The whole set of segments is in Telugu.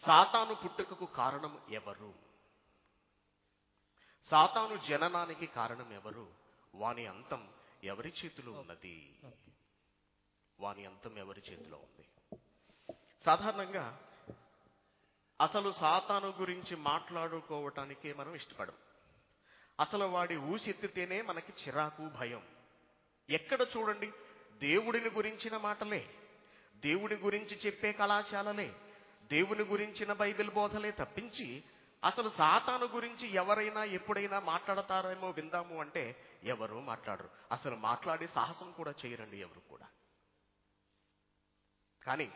సాతాను పుట్టుకకు కారణం ఎవరు? సాతాను జననానికి కారణం ఎవరు? వాని అంతం ఎవరి చేతిలో ఉన్నది? వాని అంతం ఎవరి చేతిలో ఉంది? సాధారణంగా అసలు సాతాను గురించి మాట్లాడుకోవటానికే మనం ఇష్టపడం. అసలు వాడి ఊసెత్తితేనే మనకి చిరాకు, భయం. ఎక్కడ చూడండి దేవుడిని గురించిన మాటలే, దేవుడి గురించి చెప్పే కళాశాలలే, దేవుని గురించిన బైబిల్ బోధలే తప్పించి అసలు సాతాను గురించి ఎవరైనా ఎప్పుడైనా మాట్లాడతారేమో విందాము అంటే ఎవరు మాట్లాడరు. అసలు మాట్లాడే సాహసం కూడా చేయరండి ఎవరు కూడా. కానీ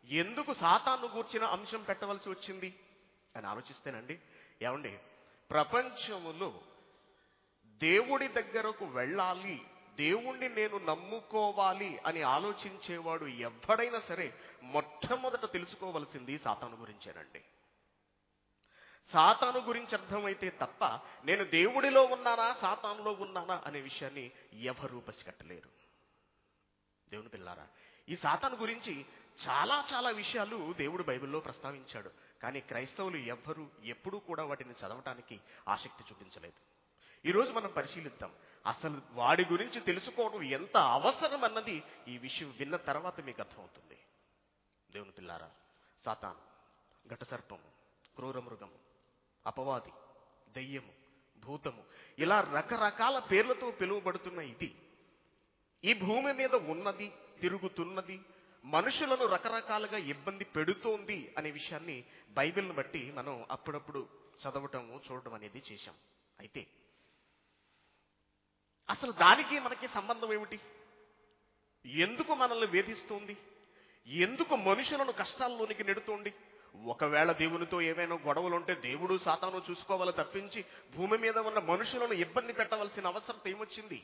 ఎందుకు సాతాను గూర్చిన అంశం పెట్టవలసి వచ్చింది అని ఆలోచిస్తేనండి, ఏమండి, ప్రపంచములో దేవుడి దగ్గరకు వెళ్ళాలి, దేవుణ్ణి నేను నమ్ముకోవాలి అని ఆలోచించేవాడు ఎవడైనా సరే మొట్టమొదట తెలుసుకోవలసింది సాతాను గురించేనండి. సాతాను గురించి అర్థమైతే తప్ప నేను దేవుడిలో ఉన్నానా సాతానులో ఉన్నానా అనే విషయాన్ని ఎవరూ పసిగట్టలేరు. దేవుని పిల్లారా, ఈ సాతాను గురించి చాలా చాలా విషయాలు దేవుడు బైబిల్లో ప్రస్తావించాడు. కానీ క్రైస్తవులు ఎవ్వరూ ఎప్పుడూ కూడా వాటిని చదవటానికి ఆసక్తి చూపించలేదు. ఈరోజు మనం పరిశీలిద్దాం, అసలు వాడి గురించి తెలుసుకోవడం ఎంత అవసరం అన్నది ఈ విషయం విన్న తర్వాత మీకు అర్థమవుతుంది. దేవుని పిల్లారా, సాతాను, ఘటసర్పము, క్రూరమృగము, అపవాది, దెయ్యము, భూతము, ఇలా రకరకాల పేర్లతో పిలువబడుతున్న ఇది ఈ భూమి మీద ఉన్నది, తిరుగుతున్నది, మనుషులను రకరకాలుగా ఇబ్బంది పెడుతోంది అనే విషయాన్ని బైబిల్ని బట్టి మనం అప్పుడప్పుడు చదవటము, చూడటం అనేది చేశాం. అయితే అసలు దానికి మనకి సంబంధం ఏమిటి? ఎందుకు మనల్ని వేధిస్తోంది? ఎందుకు మనుషులను కష్టాల్లోనికి నెడుతోంది? ఒకవేళ దేవునితో ఏమైనా గొడవలు ఉంటే దేవుడు సాతాను చూసుకోవాలి తప్పించి భూమి మీద ఉన్న మనుషులను ఇబ్బంది పెట్టవలసిన అవసరం ఏమొచ్చింది?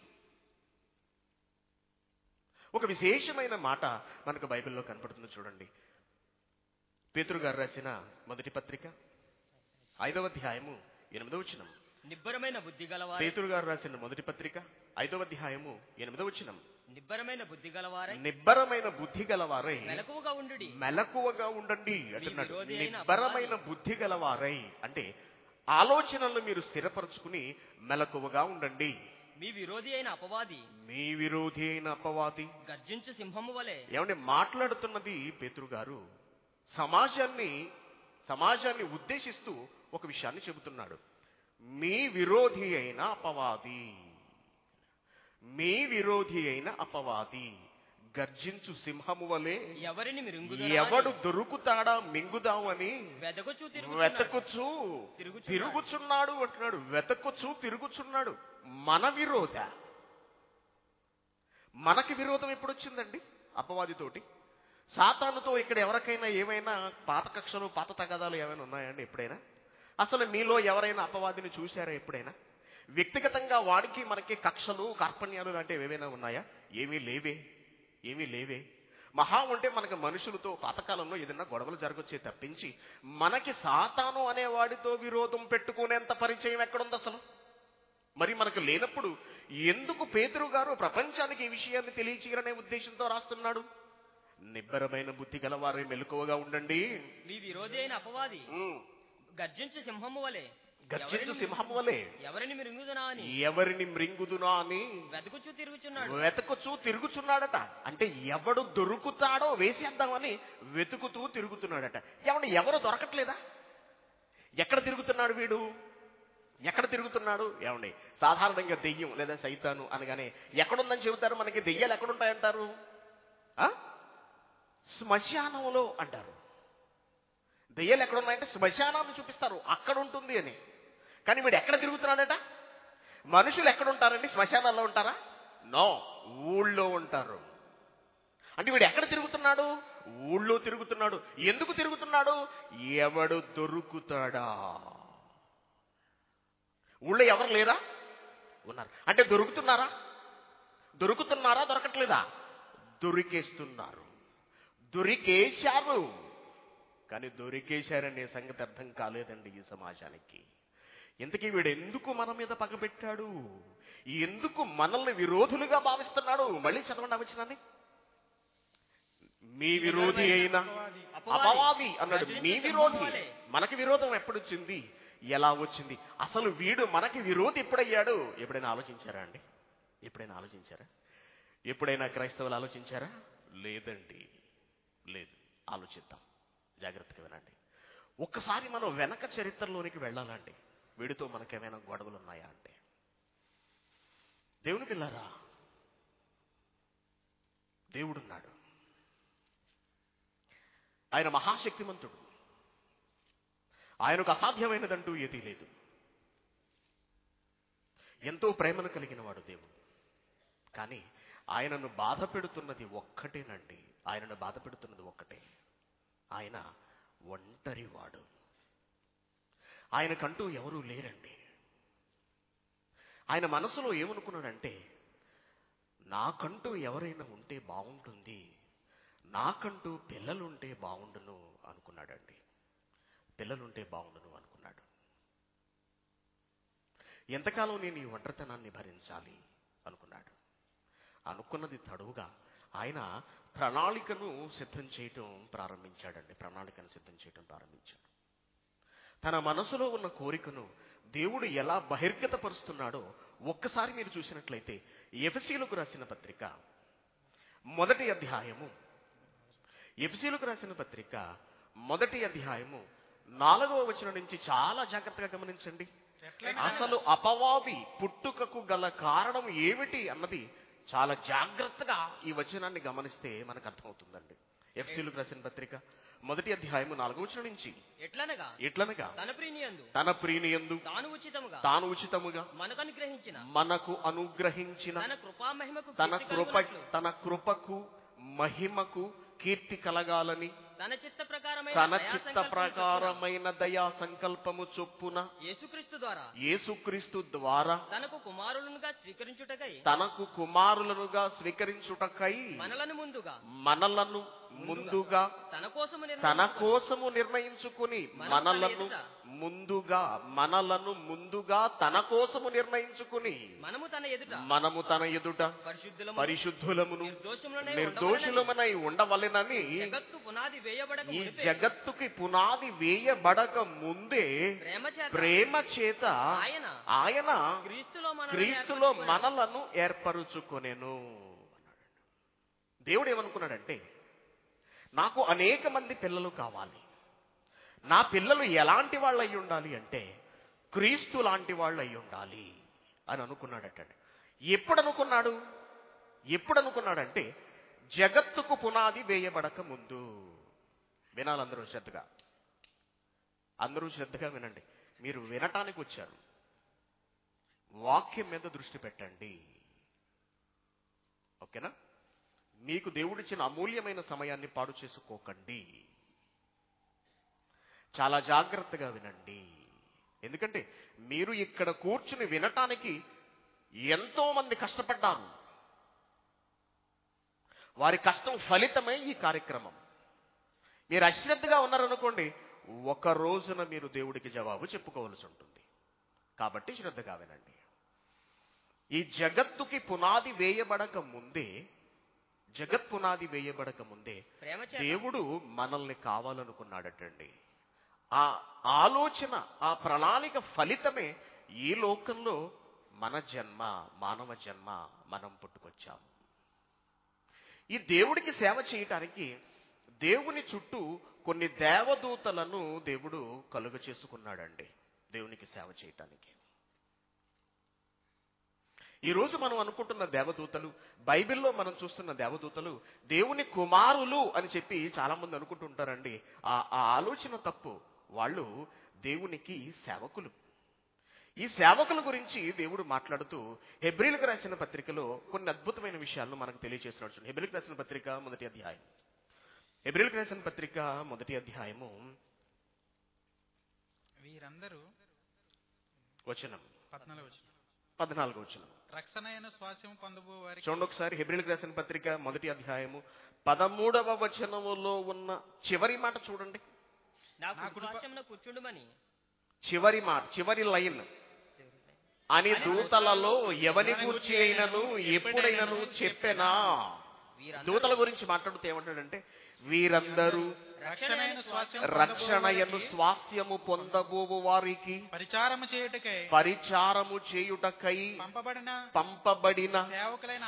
ఒక విశేషమైన మాట మనకు బైబిల్లో కనపడుతుంది, చూడండి. పేతురు గారు రాసిన మొదటి పత్రిక 5వ అధ్యాయము 8వ వచనం. నిబ్బరమైన బుద్ధి గలవారై, పేతురు గారు రాసిన మొదటి పత్రిక 5వ అధ్యాయము 8వ వచనం. నిబ్బరమైన బుద్ధి గలవారై, నిబ్బరమైన బుద్ధి గలవారై, మెలకువగా ఉండుడి, మెలకువగా ఉండండి అంటున్నాడు. నిబ్బరమైన బుద్ధి గలవారై అంటే ఆలోచనలు మీరు స్థిరపరచుకుని మెలకువగా ఉండండి. మీ విరోధి అయిన అపవాది, మీ విరోధి అయిన అపవాది గర్జించు సింహము వలె. ఏమంటే మాట్లాడుతున్నది పేతురు గారు సమాజాన్ని ఉద్దేశిస్తూ ఒక విషయాన్ని చెబుతున్నాడు. మీ విరోధి అయిన అపవాది, మీ విరోధి అయిన అపవాది గర్జించు సింహము వలె ఎవడు దొరుకుతాడా మింగుదామని వెతకుచూ తిరుగుచున్నాడు అంటున్నాడు. వెతకుచూ తిరుగుచున్నాడు. మన విరోధ, మనకి విరోధం ఎప్పుడు వచ్చిందండి? అపవాదితోటి, సాతానుతో. ఇక్కడ ఎవరికైనా ఏమైనా పాత కక్షలు, పాత తగాదాలు ఏమైనా ఉన్నాయండి ఎప్పుడైనా? అసలు మీలో ఎవరైనా అపవాదిని చూశారా ఎప్పుడైనా? వ్యక్తిగతంగా వాడికి మనకి కక్షలు, కార్పణ్యాలు లాంటివి ఏవైనా ఉన్నాయా? ఏమీ లేవే. మహా ఉంటే మనకు మనుషులతో పాతకాలంలో ఏదైనా గొడవలు జరగొచ్చే తప్పించి మనకి సాతాను అనేవాడితో విరోధం పెట్టుకునేంత పరిచయం ఎక్కడుంది అసలు? మరి మనకు లేనప్పుడు ఎందుకు పేతురు గారు ప్రపంచానికి ఈ విషయాన్ని తెలియచేయాలనే ఉద్దేశంతో రాస్తున్నాడు? నిబ్బరమైన బుద్ధి గలవారే మెలకువగా ఉండండి. మీ విరోధి అయిన అపవాది గర్జించు సింహము వలె ఎవరిని మృంగుదునా అని వెతుకుచూ తిరుగుచున్నాడట. అంటే ఎవడు దొరుకుతాడో వేసేద్దామని వెతుకుతూ తిరుగుతున్నాడట. ఎవరు దొరకట్లేదా? ఎక్కడ తిరుగుతున్నాడు వీడు? ఎక్కడ తిరుగుతున్నాడు? ఏమండి, సాధారణంగా దెయ్యం లేదా సైతాను అనగానే ఎక్కడుందని చెబుతారు. మనకి దెయ్యాలు ఎక్కడుంటాయంటారు? శ్మశానంలో అంటారు. దెయ్యాలు ఎక్కడున్నాయంటే శ్మశానాన్ని చూపిస్తారు, అక్కడ ఉంటుంది అని. కానీ వీడు ఎక్కడ తిరుగుతున్నాడట? మనుషులు ఎక్కడుంటారండి? శ్మశానాల్లో ఉంటారా? నో, ఊళ్ళో ఉంటారు. అంటే వీడు ఎక్కడ తిరుగుతున్నాడు? ఊళ్ళో తిరుగుతున్నాడు. ఎందుకు తిరుగుతున్నాడు? ఎవడు దొరుకుతాడా? ఊళ్ళో ఎవరు లేరా? ఉన్నారు. అంటే దొరుకుతున్నారా? దొరకట్లేదా? దొరికేస్తున్నారు. దొరికేశారు. కానీ దొరికేశారనే సంగతి అర్థం కాలేదండి ఈ సమాజానికి. ఇంతకీ వీడు ఎందుకు మన మీద పగబెట్టాడు? ఎందుకు మనల్ని విరోధులుగా భావిస్తున్నాడు? మళ్ళీ చదవండి ఆ వచనాన్ని. మీ విరోధి అయిన అపవాది అన్నాడు. మీ విరోధి. మనకి విరోధం ఎప్పుడొచ్చింది, ఎలా వచ్చింది, అసలు వీడు మనకి విరోధి ఎప్పుడయ్యాడు? ఎప్పుడైనా ఆలోచించారా అండి? ఎప్పుడైనా ఆలోచించారా? ఎప్పుడైనా క్రైస్తవులు ఆలోచించారా? లేదండి, లేదు. ఆలోచిద్దాం, జాగ్రత్తగా వినండి. ఒక్కసారి మనం వెనక చరిత్రలోనికి వెళ్ళాలండి. వీడితో మనకేమైనా గొడవలు ఉన్నాయా అంటే, దేవుని పిల్లారా, దేవుడున్నాడు. ఆయన మహాశక్తిమంతుడు. ఆయనకు అసాధ్యమైనదంటూ ఏదీ లేదు. ఎంతో ప్రేమను కలిగిన వాడు దేవుడు. కానీ ఆయనను బాధ పెడుతున్నది ఒక్కటేనండి. ఆయనను బాధ పెడుతున్నది ఒక్కటే. ఆయన ఒంటరివాడు. ఆయనకంటూ ఎవరూ లేరండి. ఆయన మనసులో ఏమనుకున్నాడంటే, నాకంటూ ఎవరైనా ఉంటే బాగుంటుంది, నాకంటూ పిల్లలుంటే బాగుండును అనుకున్నాడండి. పిల్లలుంటే బాగుండును అనుకున్నాడు. ఎంతకాలం నేను ఈ ఒంటరితనాన్ని భరించాలి అనుకున్నాడు. అనుకున్నది తడువుగా ఆయన ప్రణాళికను సిద్ధం చేయటం ప్రారంభించాడండి. ప్రణాళికను సిద్ధం చేయటం ప్రారంభించాడు. తన మనసులో ఉన్న కోరికను దేవుడు ఎలా బహిర్గతపరుస్తున్నాడో ఒక్కసారి మీరు చూసినట్లయితే ఎఫెసీయులకు రాసిన పత్రిక మొదటి అధ్యాయము, ఎఫెసీయులకు రాసిన పత్రిక మొదటి అధ్యాయము 4వ వచనం నుంచి చాలా జాగ్రత్తగా గమనించండి. అసలు అపవాది పుట్టుకకు గల కారణం ఏమిటి అన్నది చాలా జాగ్రత్తగా ఈ వచనాన్ని గమనిస్తే మనకు అర్థమవుతుందండి. ఎఫెసీయులకు రాసిన పత్రిక మొదటి అధ్యాయము 4వ వచనం నుంచి, ఎట్లనగా తన ప్రియనియందు తాను ఉచితముగా మనకు అనుగ్రహించిన తన కృపకు మహిమకు కీర్తి కలగాలని తన చిత్త ప్రకారమైన దయా సంకల్పము చొప్పున యేసుక్రీస్తు ద్వారా తనకు కుమారులనుగా స్వీకరించుటకై మనలను ముందుగా తన కోసము నిర్ణయించుకుని మనలను తన కోసము నిర్ణయించుకుని మనము తన ఎదుట పరిశుద్ధులమును నిర్దోషులమునై ఉండవలెనని ఈ జగత్తుకి పునాది వేయబడక ముందే ప్రేమ చేత ఆయన క్రీస్తులో మనలను ఏర్పరుచుకొనెను. దేవుడు ఏమనుకున్నాడంటే, నాకు అనేక మంది పిల్లలు కావాలి, నా పిల్లలు ఎలాంటి వాళ్ళు అయి ఉండాలి అంటే క్రీస్తు లాంటి వాళ్ళు అయి ఉండాలి అని అనుకున్నాడట. ఎప్పుడు అనుకున్నాడంటే జగత్తుకు పునాది వేయబడక ముందు. వినాలి అందరూ శ్రద్ధగా వినండి. మీరు వినటానికి వచ్చారు, వాక్యం మీద దృష్టి పెట్టండి, ఓకేనా? మీకు దేవుడిచ్చిన అమూల్యమైన సమయాన్ని పాడు చేసుకోకండి. చాలా జాగ్రత్తగా వినండి. ఎందుకంటే మీరు ఇక్కడ కూర్చుని వినటానికి ఎంతో మంది కష్టపడ్డారు. వారి కష్టం ఫలితమే ఈ కార్యక్రమం. మీరు అశ్రద్ధగా ఉన్నారనుకోండి, ఒక రోజున మీరు దేవుడికి జవాబు చెప్పుకోవాల్సి ఉంటుంది. కాబట్టి శ్రద్ధగా వినండి. ఈ జగత్తుకి పునాది వేయబడక ముందే దేవుడు మనల్ని కావాలనుకున్నాడటండి. ఆ ఆలోచన, ఆ ప్రణాళిక ఫలితమే ఈ లోకంలో మానవ జన్మ మనం పుట్టుకొచ్చాము. ఈ దేవుడికి సేవ చేయటానికి దేవుని చుట్టూ కొన్ని దేవదూతలను దేవుడు కలుగ చేసుకున్నాడండి. దేవునికి సేవ చేయటానికి ఈరోజు మనం అనుకుంటున్న దేవదూతలు, బైబిల్లో మనం చూస్తున్న దేవదూతలు దేవుని కుమారులు అని చెప్పి చాలా మంది అనుకుంటుంటారండి. ఆ ఆలోచన తప్పు. వాళ్ళు దేవునికి సేవకులు. ఈ సేవకుల గురించి దేవుడు మాట్లాడుతూ హెబ్రీయులకు రాసిన పత్రికలో కొన్ని అద్భుతమైన విషయాలను మనకు తెలియజేస్తున్నాడు. హెబ్రీయులకు రాసిన పత్రిక మొదటి అధ్యాయము వీరందరూ వచనం 14వ వచనం. రక్షణైన శ్వాసము పొందబోవారికి చూడండి ఒకసారి. హెబ్రీయులకు రాసిన పత్రిక మొదటి అధ్యాయము 13వ వచనములో ఉన్న చివరి మాట చూడండి. చివరి లైన్, అని దూతలలో ఎవని గూర్చి అయినను ఎప్పుడైనను చెప్పెనా దూతల గురించి మాట్లాడుతూ ఏమంటాడంటే వీరందరూ రక్షణయను స్వాస్థ్యము పొందబోవు వారికి పరిచారము చేయుటకై పంపబడిన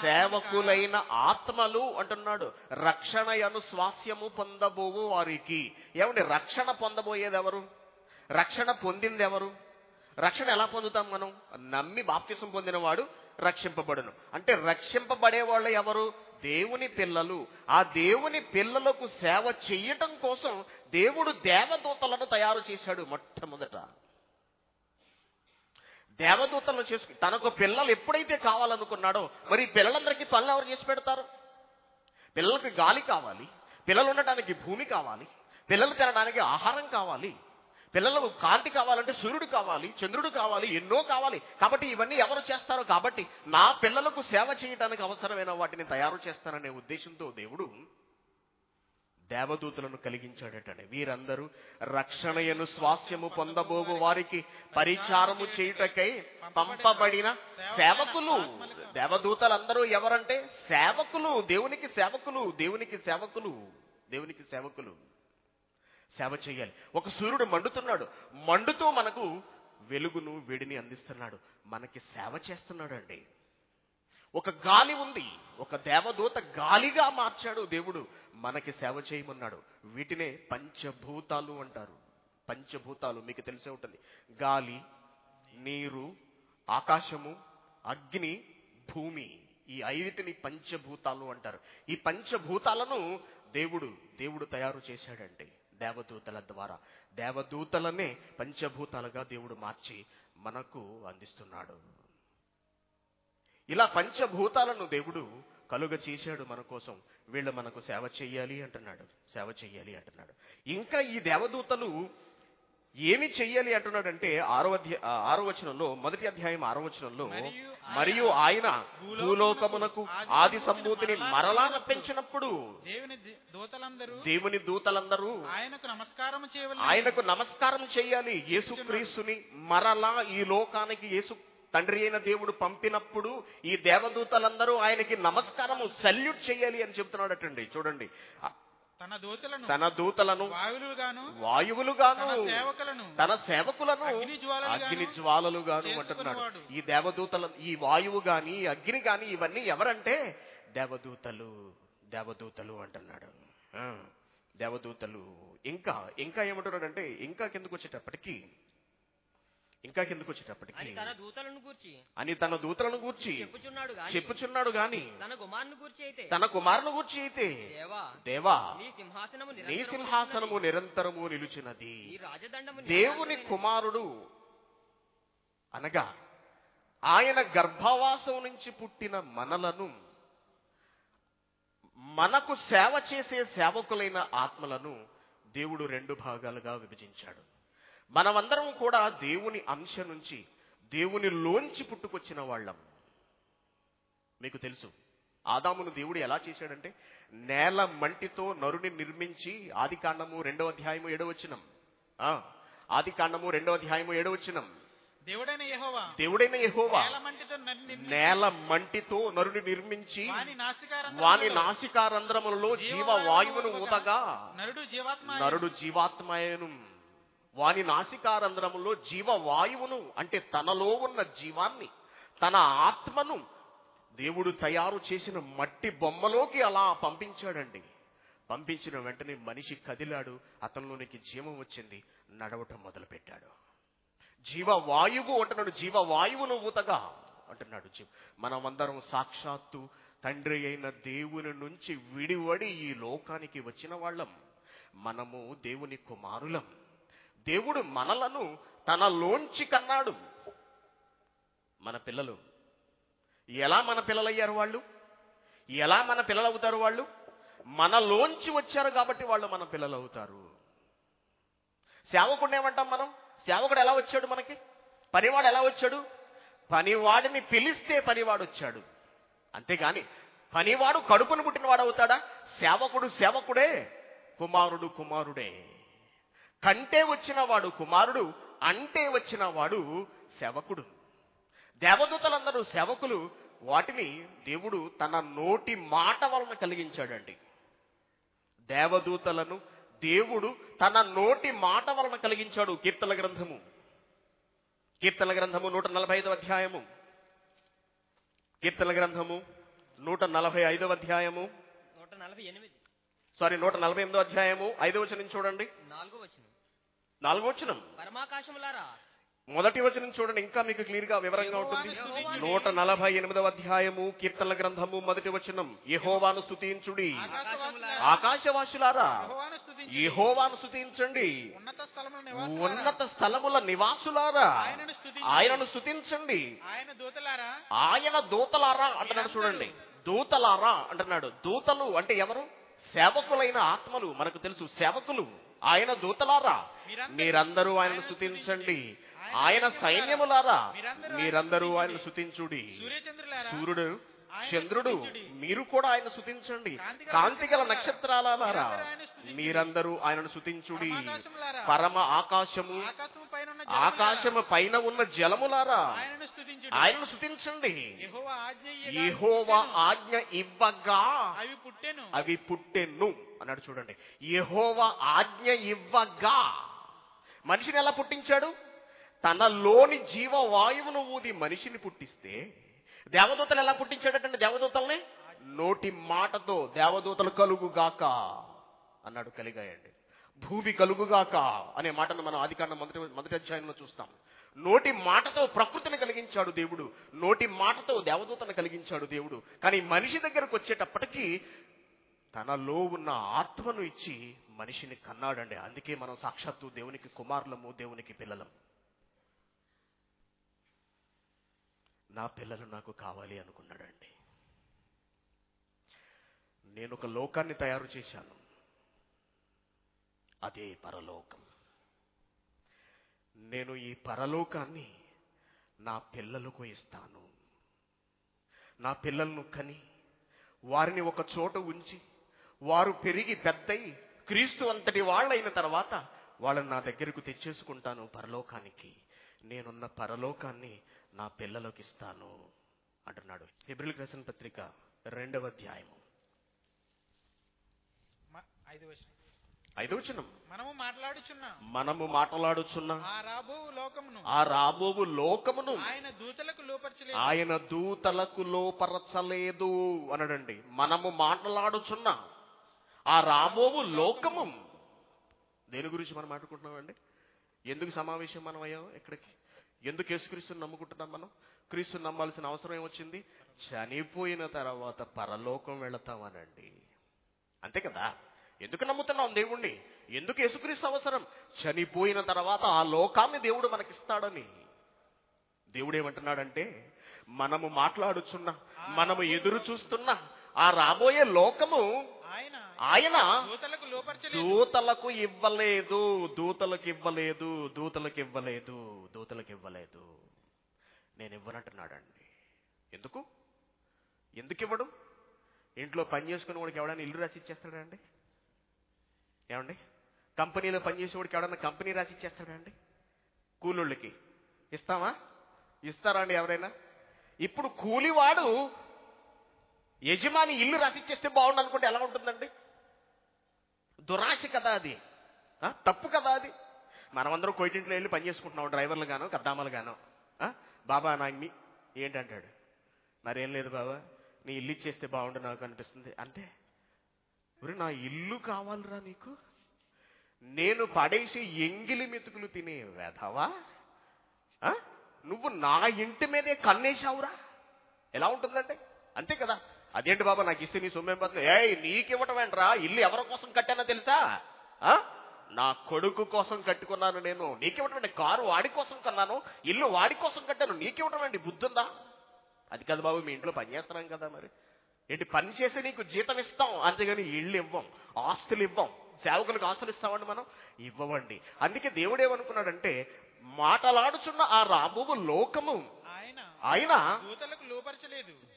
సేవకులైన ఆత్మలు అంటున్నాడు. రక్షణయను స్వాస్థ్యము పొందబోవు వారికి. ఏమండి, రక్షణ పొందబోయేది ఎవరు? రక్షణ పొందింది ఎవరు? రక్షణ ఎలా పొందుతాం మనం? నమ్మి బాప్తిసం పొందినవాడు రక్షింపబడును. అంటే రక్షింపబడే వాళ్ళు ఎవరు? దేవుని పిల్లలు. ఆ దేవుని పిల్లలకు సేవ చెయ్యటం కోసం దేవుడు దేవదూతలను తయారు చేశాడు. మొట్టమొదట దేవదూతలను చేసుకుని తనకు పిల్లలు ఎప్పుడైతే కావాలనుకున్నాడో, మరి పిల్లలందరికీ పనులు ఎవరు చేసి పెడతారు? పిల్లలకు గాలి కావాలి, పిల్లలు ఉండటానికి భూమి కావాలి, పిల్లలు తినడానికి ఆహారం కావాలి, పిల్లలకు కాంతి కావాలంటే సూర్యుడు కావాలి, చంద్రుడు కావాలి, ఎన్నో కావాలి. కాబట్టి ఇవన్నీ ఎవరు చేస్తారో, కాబట్టి నా పిల్లలకు సేవ చేయడానికి అవసరమైన వాటిని తయారు చేస్తాననే ఉద్దేశంతో దేవుడు దేవదూతలను కలిగించాడటండి. వీరందరూ రక్షణయను స్వాస్థ్యము పొందబోవు వారికి పరిచారము చేయుటకై పంపబడిన సేవకులు. దేవదూతలందరూ ఎవరంటే సేవకులు, దేవునికి సేవకులు, దేవునికి సేవకులు, దేవునికి సేవకులు. సేవ చేయాలి. ఒక సూర్యుడు మండుతున్నాడు, మండుతూ మనకు వెలుగును వేడిని అందిస్తున్నాడు, మనకి సేవ చేస్తున్నాడు అండి. ఒక గాలి ఉంది, ఒక దేవదూత గాలిగా మార్చాడు దేవుడు, మనకి సేవ చేయమన్నాడు. వీటినే పంచభూతాలు అంటారు. పంచభూతాలు మీకు తెలిసే ఉంటుంది. గాలి, నీరు, ఆకాశము, అగ్ని, భూమి. ఈ 5 పంచభూతాలు అంటారు. ఈ పంచభూతాలను దేవుడు తయారు చేశాడండి దేవదూతల ద్వారా. దేవదూతలనే పంచభూతాలుగా దేవుడు మార్చి మనకు అందిస్తున్నాడు. ఇలా పంచభూతాలను దేవుడు కలుగ చేశాడు మన కోసం. వీళ్ళు మనకు సేవ చెయ్యాలి అంటున్నాడు, సేవ చెయ్యాలి అంటున్నాడు. ఇంకా ఈ దేవదూతలు ఏమి చెయ్యాలి అంటున్నాడంటే 6వ వచనంలో, మొదటి అధ్యాయం 6వ వచనంలో, మరియు ఆయన భూలోకమునకు ఆది సంభూతిని మరలా రప్పించినప్పుడు దేవుని దూతలందరూ ఆయనకు నమస్కారం చేయాలి. యేసుక్రీస్తుని మరలా ఈ లోకానికి యేసు తండ్రి అయిన దేవుడు పంపినప్పుడు ఈ దేవదూతలందరూ ఆయనకి నమస్కారము, సల్యూట్ చేయాలి అని చెప్తున్నాడటండి. చూడండి, తన దూతలను వాయువులుగాను తన సేవకులను అగ్ని జ్వాలలుగాను అంటున్నాడు. ఈ దేవదూతల, ఈ వాయువు గాని అగ్ని గాని ఇవన్నీ ఎవరంటే దేవదూతలు అంటున్నాడు. దేవదూతలు. ఇంకా ఏమంటున్నాడంటే, ఇంకా కిందకు వచ్చేటప్పటికి అని తన దూతలను గూర్చి చెప్పుచున్నాడు గాని తన కుమారుని గూర్చి అయితే దేవా నీ సింహాసనము నిరంతరము నిలుచున్నది. దేవుని కుమారుడు అనగా ఆయన గర్భవాసం నుంచి పుట్టిన మనలను, మనకు సేవ చేసే సేవకులైన ఆత్మలను దేవుడు 2 భాగాలుగా విభజించాడు. మనమందరం కూడా దేవుని అంశ నుంచి, దేవునిలోంచి పుట్టుకొచ్చిన వాళ్ళం. మీకు తెలుసు, ఆదామును దేవుడు ఎలా చేశాడంటే నేల మంటితో నరుని నిర్మించి, ఆదికాండము 2వ అధ్యాయము 7వ వచనం, ఆదికాండము 2వ అధ్యాయము 7వ వచనం, దేవుడైన యెహోవా నేల మంటితో నరుని నిర్మించి వాని నాసికారంధ్రములలో జీవవాయువును ఊదగా నరుడు జీవాత్మయను. వాని నాసికారంధ్రములో జీవవాయువును, అంటే తనలో ఉన్న జీవాన్ని, తన ఆత్మను దేవుడు తయారు చేసిన మట్టి బొమ్మలోకి అలా పంపించాడండి. పంపించిన వెంటనే మనిషి కదిలాడు, అతనిలోనికి జీవం వచ్చింది, నడవటం మొదలు పెట్టాడు. జీవవాయువు అంటున్నాడు, జీవవాయువును ఊతగా అంటున్నాడు. మనమందరం సాక్షాత్తు తండ్రి అయిన దేవుని నుంచి విడివడి ఈ లోకానికి వచ్చిన వాళ్ళం. మనము దేవుని కుమారులం. దేవుడు మనలను తనలోంచి కన్నాడు. మన పిల్లలు ఎలా మన పిల్లలయ్యారు? వాళ్ళు ఎలా మన పిల్లలు అవుతారు? వాళ్ళు మనలోంచి వచ్చారు కాబట్టి వాళ్ళు మన పిల్లలు అవుతారు. సేవకుడిని ఏమంటాం మనం? సేవకుడు ఎలా వచ్చాడు మనకి? పనివాడు ఎలా వచ్చాడు? పనివాడిని పిలిస్తే పనివాడు వచ్చాడు. అంతేగాని పనివాడు కడుపును పుట్టినవాడు అవుతాడా? సేవకుడు సేవకుడే, కుమారుడు కుమారుడే. కంటే వచ్చినవాడు కుమారుడు, అంటే వచ్చినవాడు సేవకుడు. దేవదూతలందరూ సేవకులు, వాటిని దేవుడు తన నోటి మాట వలన కలిగించాడండి. దేవదూతలను దేవుడు తన నోటి మాట వలన కలిగించాడు. కీర్తనల గ్రంథము 145వ అధ్యాయము, కీర్తనల గ్రంథము 145వ అధ్యాయము 148వ అధ్యాయము 5వ వచనం చూడండి. 4వ వచనం పరమాకాశములారా, మొదటి వచనం చూడండి, ఇంకా మీకు క్లియర్ గా వివరంగా ఉంటుంది. 148వ అధ్యాయము కీర్తనల గ్రంథము మొదటి వచనం, యెహోవాను స్తుతించుడి, ఆకాశవాసులారా యెహోవాను స్తుతించండి, ఉన్నత స్థలముల నివాసులారా ఆయనను స్తుతించండి, ఆయన దూతలారా అంటున్నాడు. చూడండి, దూతలారా అంటున్నాడు. దూతలు అంటే ఎవరు? సేవకులైన ఆత్మలు. మనకు తెలుసు సేవకులు. ఆయన దూతలారా మీరందరూ ఆయనను స్తుతించండి, ఆయన సైన్యములారా మీరందరూ ఆయనను స్తుతించుడి, సూర్యుడు చంద్రుడు మీరు కూడా ఆయన స్తుతించండి, కాంతిగల నక్షత్రాలారా మీరందరూ ఆయనను స్తుతించుడి, పరమ ఆకాశము ఆకాశము పైన ఉన్న జలములారా ఆయనను స్తుతించండి, యెహోవా ఆజ్ఞ ఇవ్వగా అవి పుట్టెను అన్నాడు. చూడండి, యెహోవా ఆజ్ఞ ఇవ్వగా. మనిషిని ఎలా పుట్టించాడు? తనలోని జీవవాయువును ఊది మనిషిని పుట్టిస్తే, దేవదూతలు ఎలా పుట్టించాడటండి? దేవదూతల్ని నోటి మాటతో దేవదూతలు కలుగుగాక అన్నాడు, కలిగాయండి. భూమి కలుగుగాక అనే మాటను మనం ఆదికాండం మొదటి అధ్యాయంలో చూస్తాం. నోటి మాటతో ప్రకృతిని కలిగించాడు దేవుడు, నోటి మాటతో దేవదూతను కలిగించాడు దేవుడు. కానీ మనిషి దగ్గరకు వచ్చేటప్పటికీ తనలో ఉన్న ఆత్మను ఇచ్చి మనిషిని కన్నాడండి. అందుకే మనం సాక్షాత్తు దేవునికి కుమారులము, దేవునికి పిల్లలం. నా పిల్లలు నాకు కావాలి అనుకున్నాడండి. నేను ఒక లోకాన్ని తయారు చేశాను, అదే పరలోకం. నేను ఈ పరలోకాన్ని నా పిల్లలకు ఇస్తాను. నా పిల్లలను కని వారిని ఒక చోట ఉంచి వారు పెరిగి పెద్దయి క్రీస్తు అంతటి వాళ్ళైన తర్వాత వాళ్ళని నా దగ్గరకు తెచ్చేసుకుంటాను పరలోకానికి. నేనున్న పరలోకాన్ని నా పిల్లలకు ఇస్తాను అంటున్నాడు. హెబ్రీయులకు రాసిన పత్రిక 2వ అధ్యాయము 5వ వచనం, మనము మాట్లాడుచున్న ఆ రాబోవు లోకమును ఆయన దూతలకు లోపరచలేదు అనడండి. మనము మాట్లాడుచున్న ఆ రాబోవు లోకము దేని గురించి మనం మాట్లాడుకుంటున్నామండి? ఎందుకు సమావేశం మనం అయ్యాం ఇక్కడికి? ఎందుకు యేసుక్రీస్తుని నమ్ముకుంటున్నాం మనం? క్రీస్తుని నమ్మాల్సిన అవసరం ఏమొచ్చింది? చనిపోయిన తర్వాత పరలోకం వెళతామనండి, అంతే కదా. ఎందుకు నమ్ముతున్నాం దేవుణ్ణి? ఎందుకు యేసుక్రీస్తు అవసరం? చనిపోయిన తర్వాత ఆ లోకాన్ని దేవుడు మనకిస్తాడని. దేవుడు ఏమంటున్నాడంటే, మనము మాట్లాడుచున్న, మనము ఎదురు చూస్తున్న ఆ రాబోయే లోకము ఆయన దూతలకు ఇవ్వలేదు, దూతలకు ఇవ్వలేదు, దూతలకు ఇవ్వలేదు, దూతలకు ఇవ్వలేదు. నేను ఇవ్వనంటున్నాడండి. ఎందుకు ఇవ్వడు? ఇంట్లో పని చేసుకుని వాడికి ఎవడైనా ఇల్లు రాసి ఇచ్చేస్తాడండి? ఏమండి? కంపెనీలో పనిచేసేవాడికి ఎవడన్నా కంపెనీ రాసి ఇచ్చేస్తాడండి? కూలోళ్ళకి ఇస్తామా? ఇస్తారా అండి ఎవరైనా? ఇప్పుడు కూలివాడు యజమాని ఇల్లు రాసిచ్చేస్తే బాగుండు అనుకుంటే ఎలా ఉంటుందండి? దురాశ కదా అది, తప్పు కదా అది. మనమందరం కోయిటింట్లో వెళ్ళి పని చేసుకుంటున్నాం, డ్రైవర్లు గాను కద్దామలు గాను. బాబా నా ఏంటంటాడు, మరేం లేదు బాబా నీ ఇల్లు ఇచ్చేస్తే బాగుండు నాకు అనిపిస్తుంది అంటే, నా ఇల్లు కావాలరా నీకు? నేను పడేసి ఎంగిలి మెతుకులు తినే వెధవా, నువ్వు నా ఇంటి మీదే కన్నేశావురా? ఎలా ఉంటుందంటే? అంతే కదా. అదేంటి బాబా నాకు ఇస్తే నీ సొమ్మేం పోతుంది? నీకివ్వటమేంట్రా? ఇల్లు ఎవరి కోసం కట్టానో తెలుసా? నా కొడుకు కోసం కట్టుకున్నాను నేను. నీకివ్వటమేంటి? కారు వాడి కోసం కొన్నాను, ఇల్లు వాడి కోసం కట్టాను, నీకివ్వటమేంటి? బుద్ధుందా? అది కాదు బాబు, మీ ఇంట్లో పని చేస్తున్నాం కదా, మరి ఏంటి పని చేసి నీకు జీతం ఇస్తాం, అంతేగాని ఇళ్ళు ఇవ్వం, ఆస్తులు ఇవ్వం. సేవకులకు ఆస్తులు ఇస్తామండి మనం? ఇవ్వవండి. అందుకే దేవుడు ఏమనుకున్నాడంటే, మాటలాడుచున్న ఆ రాబోవు లోకము ఆయన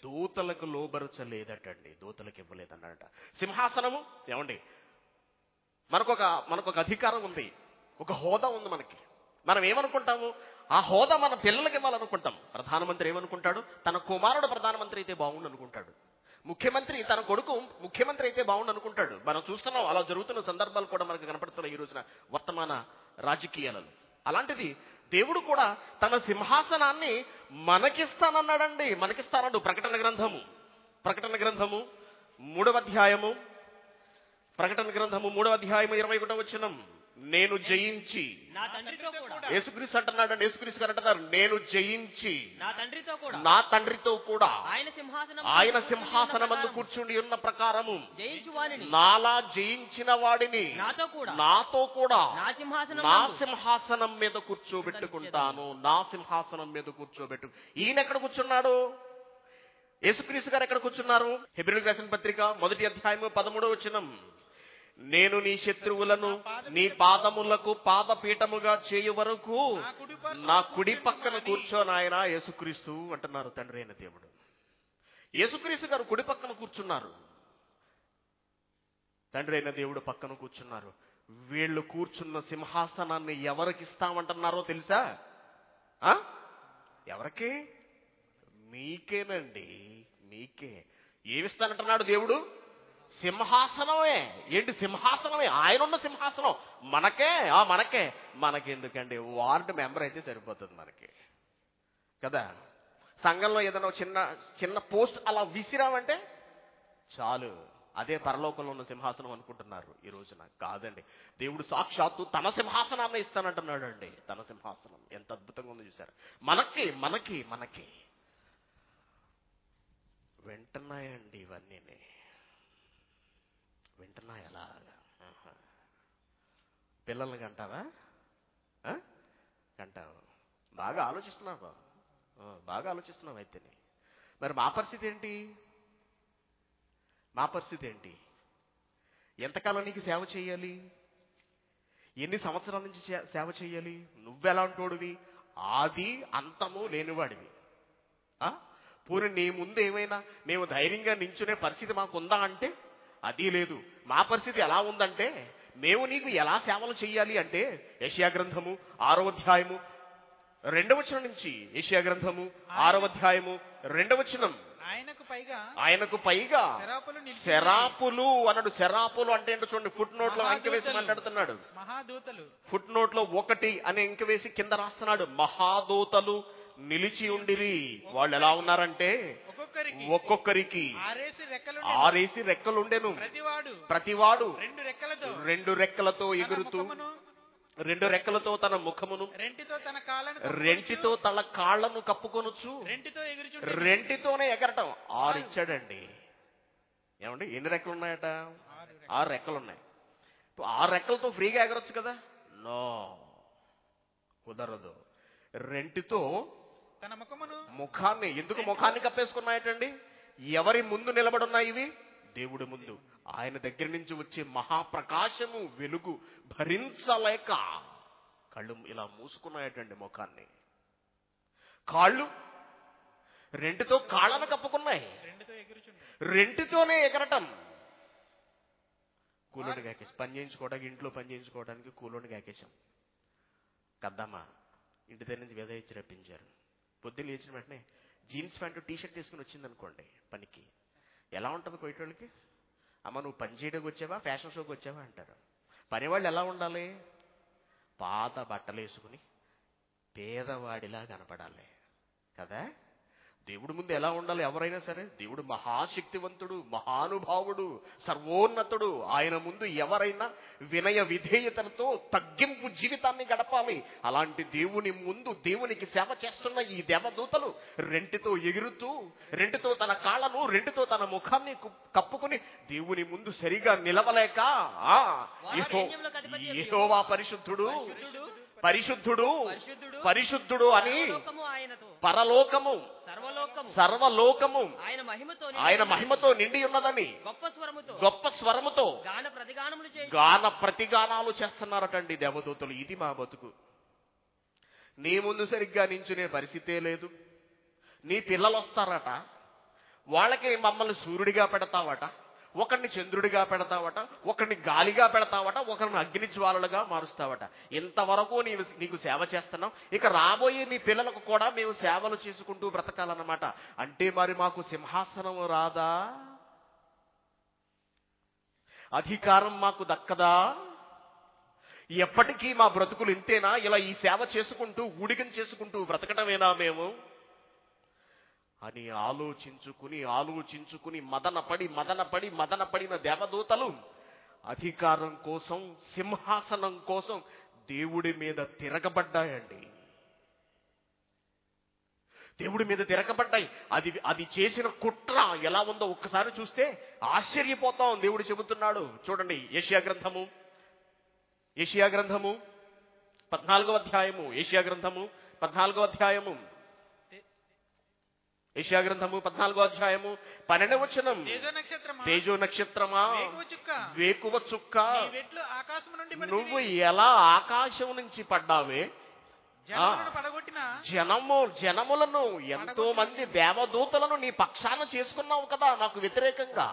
దూతలకు లోబరచలేదటండి, దూతలకు ఇవ్వలేదన్నట. సింహాసనము ఏమండి, మనకొక అధికారం ఉంది, ఒక హోదా ఉంది మనకి. మనం ఏమనుకుంటాము? ఆ హోదా మన పిల్లలకి ఇవ్వాలనుకుంటాం. ప్రధానమంత్రి ఏమనుకుంటాడు? తన కుమారుడు ప్రధానమంత్రి అయితే బాగుండు అనుకుంటాడు. ముఖ్యమంత్రి తన కొడుకు ముఖ్యమంత్రి అయితే బాగుండు అనుకుంటాడు. మనం చూస్తున్నాం, అలా జరుగుతున్న సందర్భాలు కూడా మనకు కనపడుతున్నాయి ఈ రోజున వర్తమాన రాజకీయాలలో. అలాంటిది దేవుడు కూడా తన సింహాసనాన్ని మనకిస్తానన్నాడండి. మనకిస్తానడు. ప్రకటన గ్రంథము 3వ అధ్యాయము 21వ వచనం. నేను జయించి, నా తండ్రితో కూడా, యేసుక్రీస్తు అంటున్నాడు, యేసుక్రీస్తు గారు అంటున్నారు, నేను జయించి నా తండ్రితో కూడా ఆయన సింహాసనమందు కూర్చుండి ఉన్న ప్రకారము జయించువానిని నాలా జయించిన వాడిని నాతో కూడా నా సింహాసనం మీద కూర్చోబెట్టుకుంటాను. నా సింహాసనం మీద కూర్చోబెట్టు. ఈయన ఎక్కడ కూర్చున్నాడు? యేసుక్రీస్తు గారు ఎక్కడ కూర్చున్నారు? హెబ్రీయులకు రాసిన పత్రిక 1వ అధ్యాయము 13వ వచనం. నేను నీ శత్రువులను నీ పాదములకు పాదపీఠముగా చేయు వరకు నా కుడి పక్కన కూర్చోనాయన యేసుక్రీస్తు అంటున్నారు తండ్రి అయిన దేవుడు. యేసుక్రీస్తు గారు కుడి పక్కన కూర్చున్నారు, తండ్రి అయిన దేవుడు పక్కన కూర్చున్నారు. వీళ్ళు కూర్చున్న సింహాసనాన్ని ఎవరికి ఇస్తామంటున్నారో తెలుసా? ఎవరికి? మీకేనండి, మీకే. ఏమిస్తానంటున్నాడు దేవుడు? సింహాసనమే. ఏంటి సింహాసనమే? ఆయన ఉన్న సింహాసనం మనకే. మనకెందుకండి? వార్డు మెంబర్ అయితే సరిపోతుంది మనకి కదా. సంఘంలో ఏదైనా చిన్న పోస్ట్ అలా విసిరామంటే చాలు, అదే పరలోకంలో ఉన్న సింహాసనం అనుకుంటున్నారు ఈ రోజున. కాదండి, దేవుడు సాక్షాత్తు తన సింహాసనాన్ని ఇస్తానంటున్నాడు అండి. తన సింహాసనం ఎంత అద్భుతంగా ఉందో చూసారు. మనకి వింటున్నాయండి, ఇవన్నీ వింటున్నాయి. అలాగా పిల్లల్ని కంటావా? కంటావు. బాగా ఆలోచిస్తున్నావు అయితేనే. మరి మా పరిస్థితి ఏంటి? ఎంతకాలం నీకు సేవ చేయాలి? ఎన్ని సంవత్సరాల నుంచి సేవ చేయాలి? నువ్వెలాంటోడివి? ఆది అంతము లేనివాడివి. పూర్ణ నీ ముందు ఏమైనా మేము ధైర్యంగా నించునే పరిస్థితి మాకుందా అంటే అది లేదు. మా పరిస్థితి ఎలా ఉందంటే, మేము నీకు ఎలా సేవలు చేయాలి అంటే, యెషయా గ్రంథము 6వ అధ్యాయము 2వ వచనం నుంచి, యెషయా గ్రంథము 6వ అధ్యాయము 2వ వచనం. ఆయనకు పైగా శరాపులు అన్నాడు. శరాపులు అంటే ఏంటో చూడండి. ఫుట్ నోట్ లో అంకె వేసి మాట్లాడుతున్నాడు. ఫుట్ నోట్ లో 1 అని అంకె వేసి కింద రాస్తున్నాడు. మహాదూతలు నిలిచి ఉండిరి. వాళ్ళు ఎలా ఉన్నారంటే, ఒక్కొక్కరికి 6 రెక్కలుండెను. ప్రతివాడు 2 రెక్కలతో ఎగురుతూ, 2 రెక్కలతో తన ముఖమును, రెంటితో తన కాళ్లను కప్పుకొనొచ్చు, రెంటితోనే ఎగరటం. 6 ఇచ్చాడండి. ఏమండి, ఎన్ని రెక్కలు ఉన్నాయట? 6 రెక్కలున్నాయి. 6 రెక్కలతో ఫ్రీగా ఎగరొచ్చు కదా? నో, కుదరదు. రెంటితో తన ముఖాన్ని. ఎందుకు ముఖాన్ని కప్పేసుకున్నాయటండి? ఎవరి ముందు నిలబడున్నాయి ఇవి? దేవుడి ముందు. ఆయన దగ్గర నుంచి వచ్చే మహాప్రకాశము, వెలుగు భరించలేక కళ్ళు ఇలా మూసుకున్నాయటండి ముఖాన్ని. కాళ్ళు రెంటితో కాళ్ళను కప్పుకున్నాయి. రెంటితోనే ఎగరటం. కూలోని గాకేసి పని చేయించుకోవడానికి, ఇంట్లో పని చేయించుకోవడానికి కూలోని గాకేశాం. కద్దమ్మా ఇంటి దగ్గర నుంచి వేద ఇచ్చి రప్పించారు. పొద్దున్న లేచిన వెంటనే జీన్స్ ప్యాంటు టీషర్ట్ వేసుకుని వచ్చింది అనుకోండి పనికి. ఎలా ఉంటుంది కొయ్యేటోళ్ళకి? అమ్మ నువ్వు పని చేయడానికి వచ్చావా, ఫ్యాషన్ షోకి వచ్చావా అంటారు. పనివాళ్ళు ఎలా ఉండాలి? పాత బట్టలు వేసుకుని పేదవాడిలా కనపడాలి కదా. దేవుడి ముందు ఎలా ఉండాలి ఎవరైనా సరే? దేవుడు మహాశక్తివంతుడు, మహానుభావుడు, సర్వోన్నతుడు. ఆయన ముందు ఎవరైనా వినయ విధేయతలతో తగ్గింపు జీవితాన్ని గడపాలి. అలాంటి దేవుని ముందు దేవునికి సేవ చేస్తున్న ఈ దేవదూతలు రెంటితో ఎగురుతూ, రెంటితో తన కాళ్ళను, రెంటితో తన ముఖాన్ని కప్పుకుని దేవుని ముందు సరిగా నిలవలేక, యెహోవా పరిశుద్ధుడు, పరిశుద్ధుడు, పరిశుద్ధుడు అని పరలోకము, సర్వలోకము ఆయన మహిమతో నిండి ఉన్నదని గొప్ప స్వరముతో గాన ప్రతిగానాలు చేస్తున్నారటండి దేవదూతలు. ఇది మా బతుకు. నీ ముందు సరిగ్గా నించునే పరిస్థితే లేదు. నీ పిల్లలు వస్తారట, వాళ్ళకి మమ్మల్ని సూర్యుడిగా పెడతావట, ఒకరిని చంద్రుడిగా పెడతావట, ఒకరిని గాలిగా పెడతావట, ఒకరిని అగ్ని జ్వాలలుగా మారుస్తావట. ఇంతవరకు నీకు సేవ చేస్తున్నాం, ఇక రాబోయే నీ పిల్లలకు కూడా మేము సేవలు చేసుకుంటూ బ్రతకాలన్నమాట. అంటే మరి మాకు సింహాసనం రాదా? అధికారం మాకు దక్కదా? ఎప్పటికీ మా బ్రతుకులు ఇంతేనా? ఇలా ఈ సేవ చేసుకుంటూ ఊడిగం చేసుకుంటూ బ్రతకటమేనా మేము అని ఆలోచించుకుని మదనపడిన దేవదూతలు అధికారం కోసం, సింహాసనం కోసం దేవుడి మీద తిరగబడ్డాయండి. దేవుడి మీద తిరగబడ్డాయి. అది చేసిన కుట్ర ఎలా ఉందో ఒక్కసారి చూస్తే ఆశ్చర్యపోతాం. దేవుడు చెబుతున్నాడు చూడండి, యెషయా గ్రంథము 14వ అధ్యాయము, యెషయా గ్రంథము 14వ అధ్యాయము, యెషయా గ్రంథము 14వ అధ్యాయము 12వ వచనం. తేజో నక్షత్రమా, వేకువ చుక్క, నువ్వు ఎలా ఆకాశం నుంచి పడ్డావే? జనములను ఎంతో మంది దేవదూతలను నీ పక్షాన చేసుకున్నావు కదా నాకు వ్యతిరేకంగా.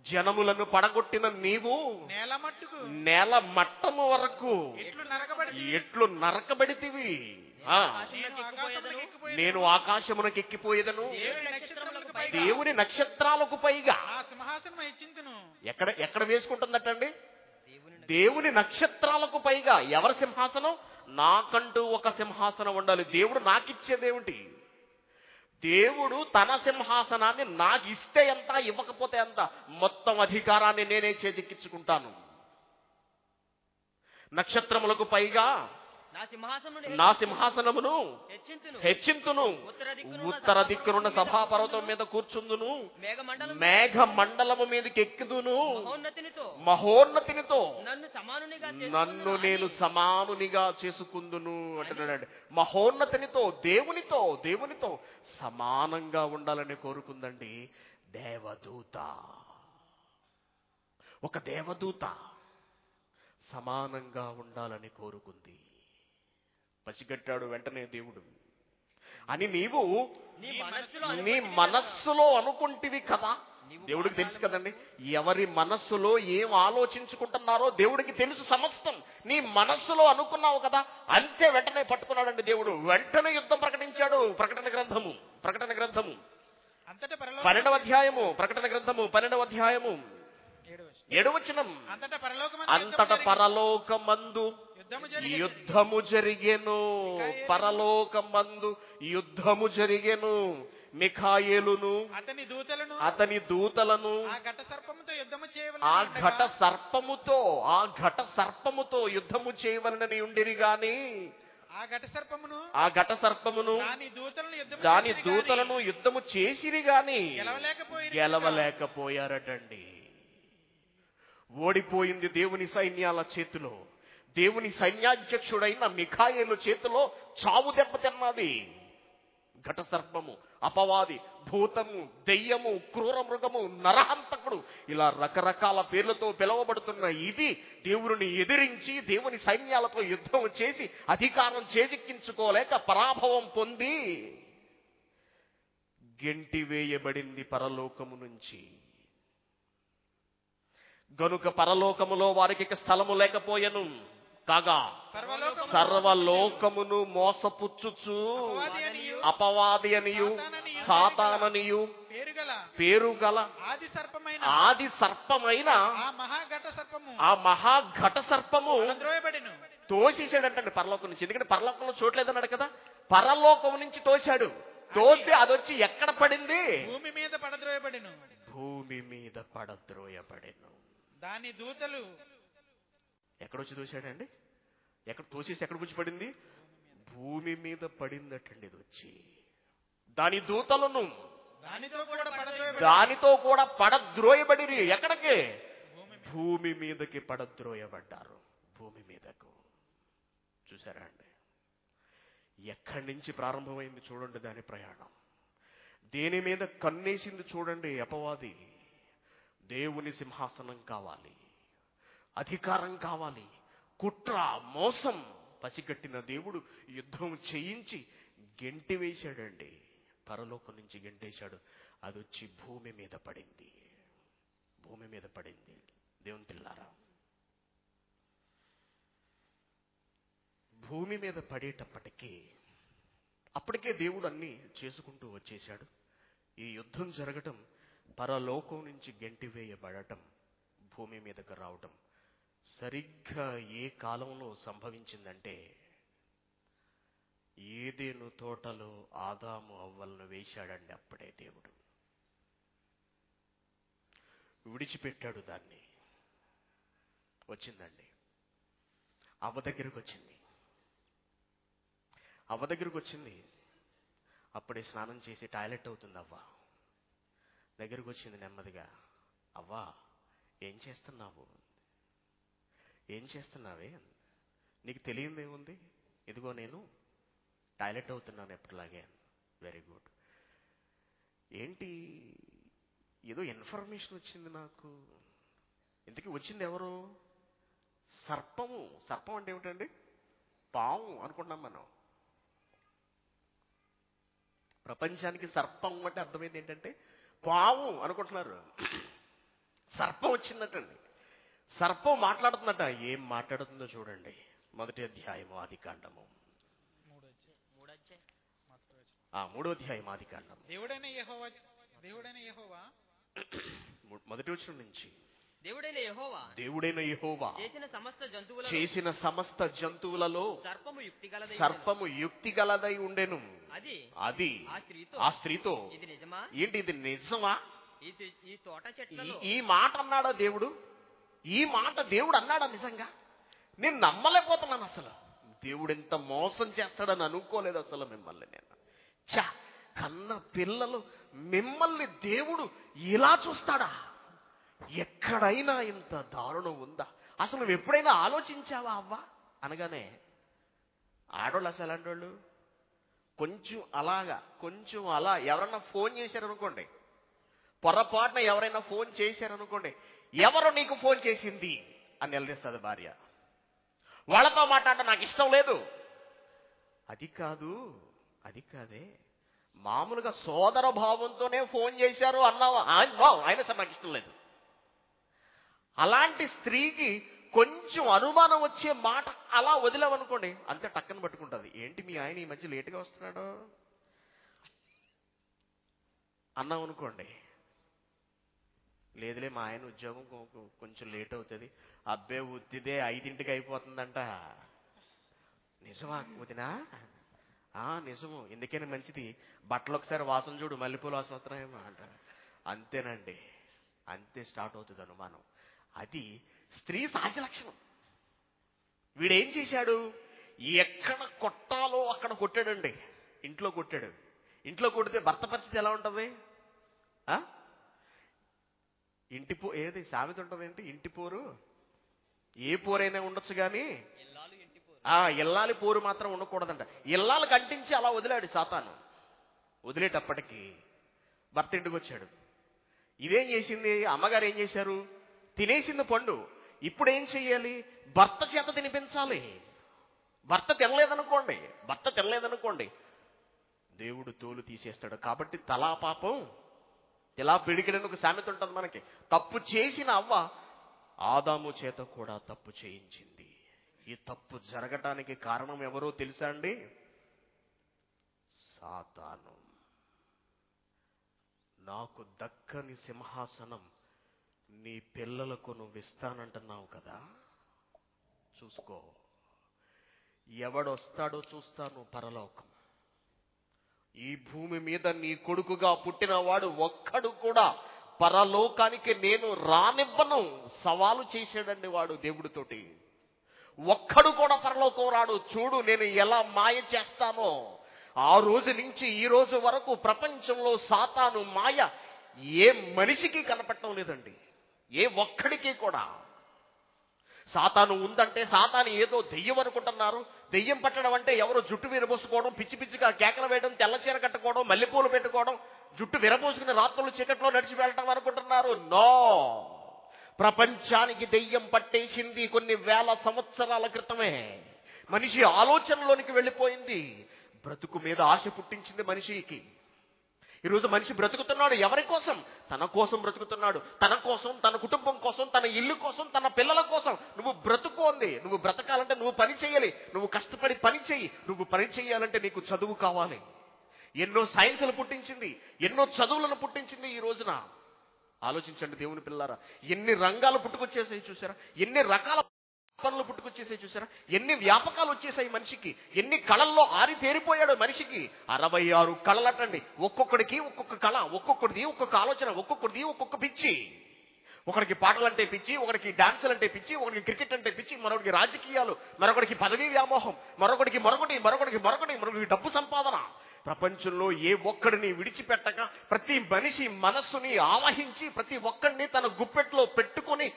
జనములను పడగొట్టిన నీవు నేల మట్టము వరకు ఎట్లు నరకబడితివి. నేను ఆకాశమునకు ఎక్కిపోయేదను, దేవుని నక్షత్రాలకు పైగా. ఎక్కడ వేసుకుంటుందటండి? దేవుని నక్షత్రాలకు పైగా. ఎవరి సింహాసనం? నాకంటూ ఒక సింహాసనం ఉండాలి. దేవుడు నాకిచ్చేదేమిటి? దేవుడు తన సింహాసనాన్ని నాకు ఇస్తే ఎంత, ఇవ్వకపోతే ఎంత, మొత్తం అధికారాన్ని నేనే చేజిక్కించుకుంటాను. నక్షత్రములకు పైగా నా సింహాసనమును హెచ్చింతును, ఉత్తర దిక్కునున్న సభాపర్వతం మీద కూర్చుందును, మేఘ మండలము మీదకి ఎక్కుదును, మహోన్నతినితో నన్ను నేను సమానునిగా చేసుకుందును అంటున్నాడు. మహోన్నతినితో, దేవునితో సమానంగా ఉండాలని కోరుకుందండి దేవదూత. ఒక దేవదూత సమానంగా ఉండాలని కోరుకుంది. పసిగట్టాడు వెంటనే దేవుడు. అని నీవు నీ మనస్సులో అనుకుంటివి కదా. దేవుడికి తెలుసు కదండి ఎవరి మనస్సులో ఏం ఆలోచించుకుంటున్నారో దేవుడికి తెలుసు సమస్తం. నీ మనస్సులో అనుకున్నావు కదా, అంతే వెంటనే పట్టుకున్నాడండి దేవుడు. వెంటనే యుద్ధం ప్రకటించాడు. ప్రకటన గ్రంథము 12వ అధ్యాయము, ప్రకటన గ్రంథము 12వ అధ్యాయము 7వ వచనం. అంతట పరలోకమందు యుద్ధము జరిగెను. పరలోకమందు యుద్ధము జరిగెను. మిఖాయేలును అతని దూతలను ఆ ఘట సర్పముతో యుద్ధము చేయవలనని ఉండిరి గాని ఆ ఘట సర్పమును దాని దూతలను యుద్ధము చేసిరి గాని గెలవలేకపోయారటండి. ఓడిపోయింది దేవుని సైన్యాల చేతిలో. దేవుని సైన్యాధ్యక్షుడైన మిఖాయేలు చేతిలో చావు దెబ్బతిన్నది. ఘట సర్పము, అపవాది, భూతము, దెయ్యము, క్రూర మృగము, నరహంతకుడు, ఇలా రకరకాల పేర్లతో పిలువబడుతున్న ఇది దేవుని ఎదిరించి దేవుని సైన్యాలతో యుద్ధం చేసి అధికారం చేజిక్కించుకోలేక పరాభవం పొంది గెంటివేయబడింది పరలోకము నుంచి. గనుక పరలోకములో వారికి స్థలము లేకపోయెను. కాగా సర్వలోకమును మోసపుచ్చుచు అపవాది అనియు సాతాననియు పేరుగల ఆది సర్పమైన ఆ మహాఘట సర్పము తోసేసాడంటండి పరలోకం నుంచి. ఎందుకంటే పరలోకంలో చోట్లేదన్నాడు కదా, పరలోకం నుంచి తోశాడు. తోసి అదొచ్చి ఎక్కడ పడింది? భూమి మీద పడద్రోయబడెను. దాని దూతలు ఎక్కడొచ్చి తోశాడండి? ఎక్కడ తోసేసి ఎక్కడ వచ్చి పడింది? భూమి మీద పడిందటండి. ఇది వచ్చి దాని దూతలను దానితో కూడా పడద్రోయబడి ఎక్కడికి? భూమి మీదకి పడద్రోయబడ్డారు. భూమి మీదకు. చూసారా అండి? ఎక్కడి నుంచి ప్రారంభమైంది చూడండి దాని ప్రయాణం. దేని మీద కన్నేసింది చూడండి అపవాది. దేవుని సింహాసనం కావాలి, అధికారం కావాలి, కుట్ర, మోసం పసిగట్టిన దేవుడు యుద్ధం చేయించి గెంటి వేశాడండి. పరలోకం నుంచి గెంటేశాడు. అది వచ్చి భూమి మీద పడింది. భూమి మీద పడింది. దేవుని పిల్లారా, భూమి మీద పడేటప్పటికీ అప్పటికే దేవుడు అన్నీ చేసుకుంటూ వచ్చేశాడు. ఈ యుద్ధం జరగటం, పరలోకం నుంచి గెంటివేయబడటం, భూమి మీదకు రావటం సరిగ్గా ఏ కాలంలో సంభవించిందంటే, ఏదెను తోటలో ఆదాము అవ్వలను వేశాడండి. అప్పుడే దేవుడు విడిచిపెట్టాడు దాన్ని. వచ్చిందండి, అవ్వ దగ్గరకు వచ్చింది. అవ్వ దగ్గరకు వచ్చింది. అప్పుడే స్నానం చేసి టాయిలెట్ అవుతుంది. అవ్వ దగ్గరకు వచ్చింది నెమ్మదిగా. అవ్వా, ఏం చేస్తున్నావు? ఏం చేస్తున్నావే? నీకు తెలియదేముంది? ఇదిగో నేను టాయిలెట్ అవుతున్నాను ఎప్పటిలాగే. Very good. ఏంటి, ఏదో ఇన్ఫర్మేషన్ వచ్చింది నాకు. ఇంతకీ వచ్చింది ఎవరు? సర్పము. సర్పం అంటే ఏమిటండి? పాము అనుకుంటున్నాం మనం. ప్రపంచానికి సర్పం అంటే అర్థమైంది ఏంటంటే పాము అనుకుంటున్నారు. సర్పం వచ్చిందటండి. సర్పం మాట్లాడుతుందట. ఏం మాట్లాడుతుందో చూడండి. 1వ అధ్యాయము ఆదికాండము. 3వ అధ్యాయం ఆదికాండము. దేవుడైన యెహోవా 1వ వచనం నుంచి. దేవుడైన యెహోవా చేసిన సమస్త జంతువులలో సర్పము యుక్తి గలదై ఉండెను. అది ఆ స్త్రీతో, ఏంటి ఇది నిజమా? ఈ తోట చెట్లలో ఈ మాట అన్నాడా దేవుడు? ఈ మాట దేవుడు అన్నాడా నిజంగా? నేను నమ్మలేకపోతున్నాను అసలు. దేవుడు ఎంత మోసం చేస్తాడని అనుకోలేదు అసలు మిమ్మల్ని నేను. కన్న పిల్లలు మిమ్మల్ని దేవుడు ఇలా చూస్తాడా? ఎక్కడైనా ఇంత దారుణం ఉందా? అసలు నువ్వు ఎప్పుడైనా ఆలోచించావా అవ్వా? అనగానే ఆడోళ్ళు అసలు ఎలాంటి వాళ్ళు? కొంచెం అలా ఎవరన్నా ఫోన్ చేశారనుకోండి, పొరపాటున ఎవరైనా ఫోన్ చేశారనుకోండి, ఎవరు నీకు ఫోన్ చేసింది అని నిలదీస్తుంది భార్య. వాళ్ళతో మాట్లాడటం నాకు ఇష్టం లేదు. అది కాదే, మామూలుగా సోదర భావంతోనే ఫోన్ చేశారు అన్నావా? ఆయన సార్ నాకు ఇష్టం లేదు. అలాంటి స్త్రీకి కొంచెం అనుమానం వచ్చే మాట అలా వదిలేవనుకోండి, అంతే టక్కన పట్టుకుంటుంది. ఏంటి మీ ఆయన ఈ మధ్య లేటుగా వస్తున్నాడు అన్నాం అనుకోండి, లేదులే మా ఆయన ఉద్యోగం కొంచెం లేట్ అవుతుంది, అబ్బే ఉత్తిదే 5ంటికి అయిపోతుందంట. నిజమా వదినా? నిజము. ఎందుకైనా మంచిది, బట్టలు ఒకసారి వాసన చూడు, మల్లెపూల వాసన వస్తున్నాయేమో అంట. అంతేనండి, అంతే స్టార్ట్ అవుతుంది అనుమానం. అది స్త్రీ సహజ లక్షణం. వీడేం చేశాడు? ఎక్కడ కొట్టాలో అక్కడ కొట్టాడండి. ఇంట్లో కొట్టాడు. ఇంట్లో కొడితే భర్త పరిస్థితి ఎలా ఉంటుంది? ఏది సామెత ఉంటుంది ఏంటి? ఇంటి పోరు ఏ పోరైనా ఉండొచ్చు కానీ ఇల్లాలి పోరు మాత్రం ఉండకూడదంట. ఇల్లాలు కంటించి అలా వదిలాడు సాతాను. వదిలేటప్పటికీ భర్త ఇంటికి వచ్చాడు. ఇదేం చేసింది? అమ్మగారు ఏం చేశారు? తినేసింది పండు. ఇప్పుడు ఏం చెయ్యాలి? భర్త చేత తినిపించాలి. భర్త తినలేదనుకోండి దేవుడు తోలు తీసేస్తాడు. కాబట్టి తలా పాపం ఇలా పిడికిడని ఒక సామెత ఉంటుంది మనకి. తప్పు చేసిన అవ్వ ఆదాము చేత కూడా తప్పు చేయించింది. ఈ తప్పు జరగటానికి కారణం ఎవరో తెలుసా అండి? సాతాను. నాకు దక్కని సింహాసనం నీ పిల్లలకు నువ్వు ఇస్తానంటున్నావు కదా, చూసుకో. ఎవడొస్తాడో చూస్తాను పరలోకం. ఈ భూమి మీద నీ కొడుకుగా పుట్టినవాడు ఒక్కడు కూడా పరలోకానికి నేను రానివ్వను సవాలు చేశాడండి వాడు దేవుడితోటి. ఒక్కడు కూడా పరలోకం రాడు. చూడు నేను ఎలా మాయ చేస్తానో. ఆ రోజు నుంచి ఈ రోజు వరకు ప్రపంచంలో సాతాను మాయ ఏ మనిషికి కనపడటం లేదండి, ఏ ఒక్కడికి కూడా. సాతాను ఉందంటే సాతాను ఏదో దెయ్యం అనుకుంటున్నారు. దెయ్యం పట్టడం అంటే ఎవరో జుట్టు విరబోసుకోవడం, పిచ్చి పిచ్చిగా కేకలు వేయడం, తెల్ల చీర కట్టుకోవడం, మల్లెపూలు పెట్టుకోవడం, జుట్టు విరబోసుకుని రాత్రులు చీకట్లో నడిచి వెళ్ళటం అనుకుంటున్నారు. నో, ప్రపంచానికి దెయ్యం పట్టేసింది కొన్ని వేల సంవత్సరాల క్రితమే. మనిషి ఆలోచనలోనికి వెళ్ళిపోయింది. బ్రతుకు మీద ఆశ పుట్టించింది మనిషికి. ఈరోజు మనిషి బ్రతుకుతున్నాడు ఎవరి కోసం? తన కోసం బ్రతుకుతున్నాడు. తన కోసం, తన కుటుంబం కోసం, తన ఇల్లు కోసం, తన పిల్లల కోసం. నువ్వు బ్రతుకోండి. నువ్వు బ్రతకాలంటే నువ్వు పని చేయాలి. నువ్వు కష్టపడి పని చేయి. నువ్వు పని చేయాలంటే నీకు చదువు కావాలి. ఎన్నో సైన్సులు పుట్టించింది, ఎన్నో చదువులను పుట్టించింది ఈ రోజున. ఆలోచించండి దేవుని పిల్లారా, ఎన్ని రంగాలు పుట్టుకొచ్చేసాయి చూసారా? ఎన్ని రకాల పనులు పుట్టుకొచ్చేసాయి చూసారా? ఎన్ని వ్యాపకాలు వచ్చేసాయి మనిషికి. ఎన్ని కళల్లో ఆరితేరిపోయాడు మనిషికి. 66 కళలటండి. ఒక్కొక్కడికి ఒక్కొక్క కళ, ఒక్కొక్కడిది ఒక్కొక్క ఆలోచన, ఒక్కొక్కడిది ఒక్కొక్క పిచ్చి. ఒకడికి పాటలంటే పిచ్చి, ఒకడికి డాన్సులు అంటే పిచ్చి, ఒకడికి క్రికెట్ అంటే పిచ్చి, మరొకడికి రాజకీయాలు, మరొకడికి పదవీ వ్యామోహం, మరొకడికి మరొకడికి డబ్బు సంపాదన. ప్రపంచంలో ఏ ఒక్కడిని విడిచిపెట్టక ప్రతి మనిషి మనస్సుని ఆవహించి ప్రతి ఒక్కడిని తన గుప్పెట్లో పెట్టుకొని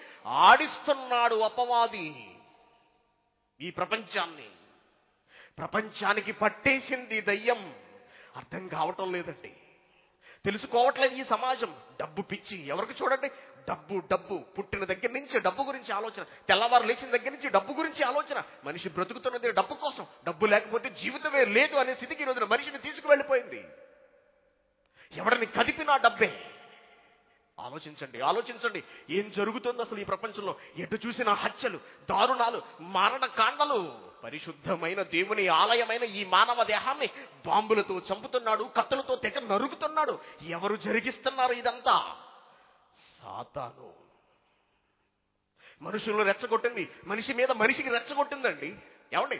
ఆడిస్తున్నాడు అపవాది ఈ ప్రపంచానికి పట్టేసింది దయ్యం. అర్థం కావటం లేదండి, తెలుసుకోవట్లేదు ఈ సమాజం. డబ్బు పిచ్చి. ఎవరికి చూడండి, డబ్బు. పుట్టిన దగ్గర నుంచి డబ్బు గురించి ఆలోచన, తెల్లవారు లేచిన దగ్గర నుంచి డబ్బు గురించి ఆలోచన. మనిషి బ్రతుకుతున్నది డబ్బు కోసం. డబ్బు లేకపోతే జీవితమే లేదు అనే స్థితికి ఈ రోజున మనిషిని తీసుకువెళ్ళిపోయింది. ఎవరిని కదిపినా డబ్బే. ఆలోచించండి ఏం జరుగుతుందో అసలు ఈ ప్రపంచంలో. ఎటు చూసిన హత్యలు, దారుణాలు, మారణకాండలు. పరిశుద్ధమైన దేవుని ఆలయమైన ఈ మానవ దేహాన్ని బాంబులతో చంపుతున్నాడు, కత్తులతో తెగ నరుకుతున్నాడు. ఎవరు జరిగిస్తున్నారు ఇదంతా? సాతాను. మనుషులను రెచ్చగొట్టింది, మనిషి మీద మనిషికి రెచ్చగొట్టిందండి. ఏమండి,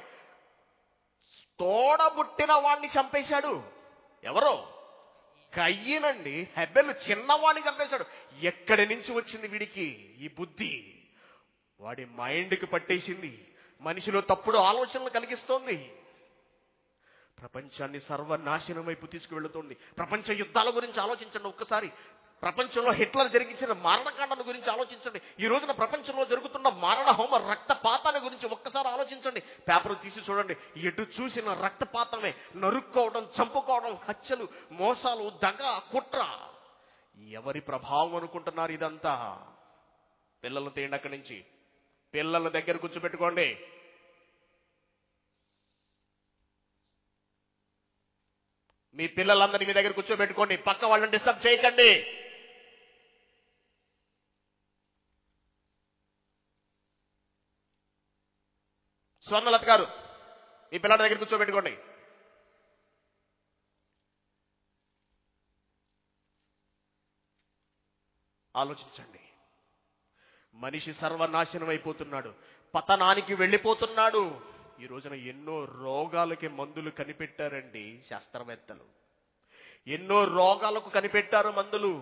తోడబుట్టిన వాణ్ణి చంపేశాడు. ఎవరో? కయ్యనండి. హెబెలు చిన్నవాడిని చంపేశాడు. ఎక్కడి నుంచి వచ్చింది వీడికి ఈ బుద్ధి? వాడి మైండ్కి పట్టేసింది. మనిషిలో తప్పుడు ఆలోచనలు కలిగిస్తోంది. ప్రపంచాన్ని సర్వనాశనం వైపు తీసుకువెళ్తోంది. ప్రపంచ యుద్ధాల గురించి ఆలోచించండి ఒక్కసారి. ప్రపంచంలో హిట్లర్ జరిగించిన మారణకాండల గురించి ఆలోచించండి. ఈ రోజున ప్రపంచంలో జరుగుతున్న మారణ హోమ రక్తపాతాల గురించి ఒక్కసారి ఆలోచించండి. పేపర్ తీసి చూడండి, ఎటు చూసిన రక్తపాతమే. నరుక్కోవడం, చంపుకోవడం, హత్యలు, మోసాలు, దగ, కుట్ర. ఎవరి ప్రభావం అనుకుంటున్నారు ఇదంతా? పిల్లలు తేండి అక్కడి నుంచి. పిల్లల దగ్గర కూర్చోబెట్టుకోండి. మీ పిల్లలందరినీ మీ దగ్గర కూర్చోబెట్టుకోండి. పక్క వాళ్ళని డిస్టర్బ్ చేయకండి. స్వర్ణలత గారు, మీ పిల్లల దగ్గర కూర్చోబెట్టుకోండి. ఆలోచించండి. మనిషి సర్వనాశనం అయిపోతున్నాడు, పతనానికి వెళ్ళిపోతున్నాడు. ఈ రోజున ఎన్నో రోగాలకి మందులు కనిపెట్టారండి శాస్త్రవేత్తలు. ఎన్నో రోగాలకు కనిపెట్టారు మందులు.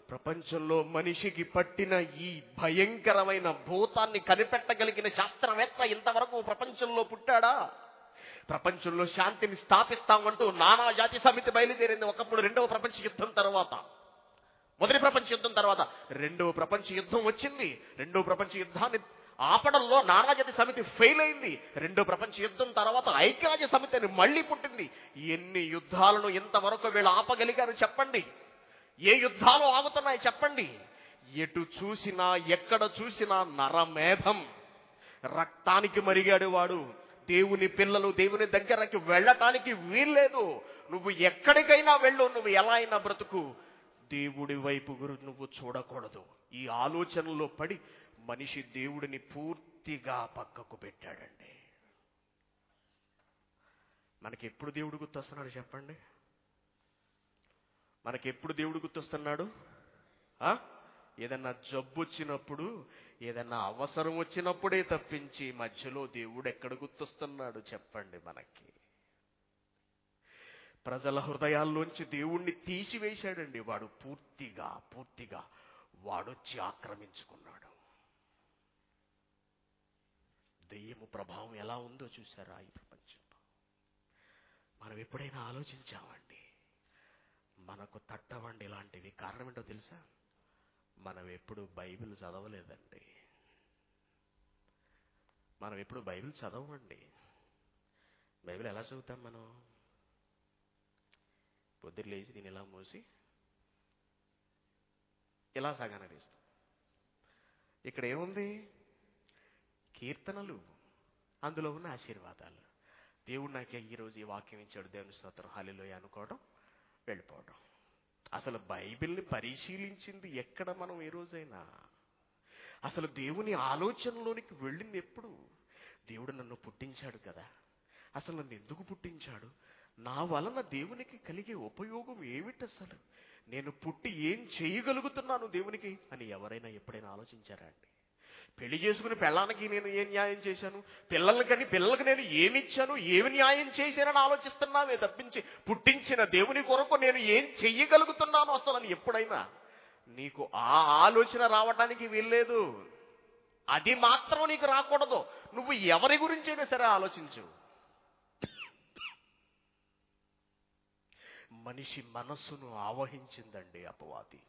ప్రపంచంలో మనిషికి పట్టిన ఈ భయంకరమైన భూతాన్ని కనిపెట్టగలిగిన శాస్త్రవేత్త ఇంతవరకు ప్రపంచంలో పుట్టాడా? ప్రపంచంలో శాంతిని స్థాపిస్తామంటూ నానా జాతి సమితి బయలుదేరింది. ఒకప్పుడు రెండవ ప్రపంచ యుద్ధం తర్వాత, మొదటి ప్రపంచ యుద్ధం తర్వాత రెండవ ప్రపంచ యుద్ధం వచ్చింది. రెండవ ప్రపంచ యుద్ధాన్ని ఆపడంలో నానాజాతి సమితి ఫెయిల్ అయింది. రెండో ప్రపంచ యుద్ధం తర్వాత ఐక్యరాజ్య సమితి అని మళ్లీ పుట్టింది. ఎన్ని యుద్ధాలను ఇంతవరకు వీళ్ళు ఆపగలిగారు చెప్పండి? ఏ యుద్ధాలు ఆగుతున్నాయి చెప్పండి? ఎటు చూసినా, ఎక్కడ చూసినా నరమేధం. రక్తానికి మరిగాడు వాడు. దేవుని పిల్లలు దేవుని దగ్గరకి వెళ్ళటానికి వీల్లేదు. నువ్వు ఎక్కడికైనా వెళ్ళు, నువ్వు ఎలా అయినా బ్రతుకు, దేవుడి వైపు నువ్వు చూడకూడదు. ఈ ఆలోచనలో పడి మనిషి దేవుడిని పూర్తిగా పక్కకు పెట్టాడండి. మనకెప్పుడు దేవుడు గుర్తొస్తున్నాడు చెప్పండి? మనకెప్పుడు దేవుడు గుర్తొస్తున్నాడు? ఏదన్నా జబ్బు వచ్చినప్పుడు, ఏదన్నా అవసరం వచ్చినప్పుడే తప్పించి మధ్యలో దేవుడు ఎక్కడ గుర్తొస్తున్నాడు చెప్పండి మనకి? ప్రజల హృదయాల్లోంచి దేవుణ్ణి తీసివేశాడండి వాడు. పూర్తిగా వాడొచ్చి ఆక్రమించుకున్నాడు. దెయ్యము ప్రభావం ఎలా ఉందో చూసారా ఈ ప్రపంచంలో? మనం ఎప్పుడైనా ఆలోచించామండి? మనకు తట్టవండి ఇలాంటివి. కారణం ఏంటో తెలుసా? మనం ఎప్పుడు బైబిల్ చదవలేదండి. మనం ఎప్పుడు బైబిల్ చదవమండి. బైబిల్ ఎలా చదువుతాం మనం? పొద్దున్న లేచి దీన్ని ఇలా మూసి ఇలా సాగనరిస్తాం. ఇక్కడ ఏముంది? కీర్తనలు, అందులో ఉన్న ఆశీర్వాదాలు. దేవుడు నాకే ఈరోజు ఈ వాక్యం ఇచ్చాడు, దేవుని స్తోత్రం, హల్లెలూయా అనుకోవడం, వెళ్ళిపోవడం. అసలు బైబిల్ని పరిశీలించింది ఎక్కడ మనం ఏ రోజైనా? అసలు దేవుని ఆలోచనలోనికి వెళ్ళింది ఎప్పుడు? దేవుడు నన్ను పుట్టించాడు కదా, అసలు నన్ను ఎందుకు పుట్టించాడు, నా వలన దేవునికి కలిగే ఉపయోగం ఏమిటి, అసలు నేను పుట్టి ఏం చేయగలుగుతున్నాను దేవునికి అని ఎవరైనా ఎప్పుడైనా ఆలోచించారా అండి? పెళ్లి చేసుకుని పెళ్ళానికి నేను ఏం న్యాయం చేశాను, పిల్లలకు నేను ఏమిచ్చాను, ఏమి న్యాయం చేశానని ఆలోచిస్తున్నామే తప్పించి పుట్టించిన దేవుని కొరకు నేను ఏం చెయ్యగలుగుతున్నాను అసలు అని ఎప్పుడైనా నీకు ఆ ఆలోచన రావడానికి వీల్లేదు. అది మాత్రం నీకు రాకూడదు. నువ్వు ఎవరి గురించైనా సరే ఆలోచించు. మనిషి మనస్సును ఆవహించిందండి అపవాది.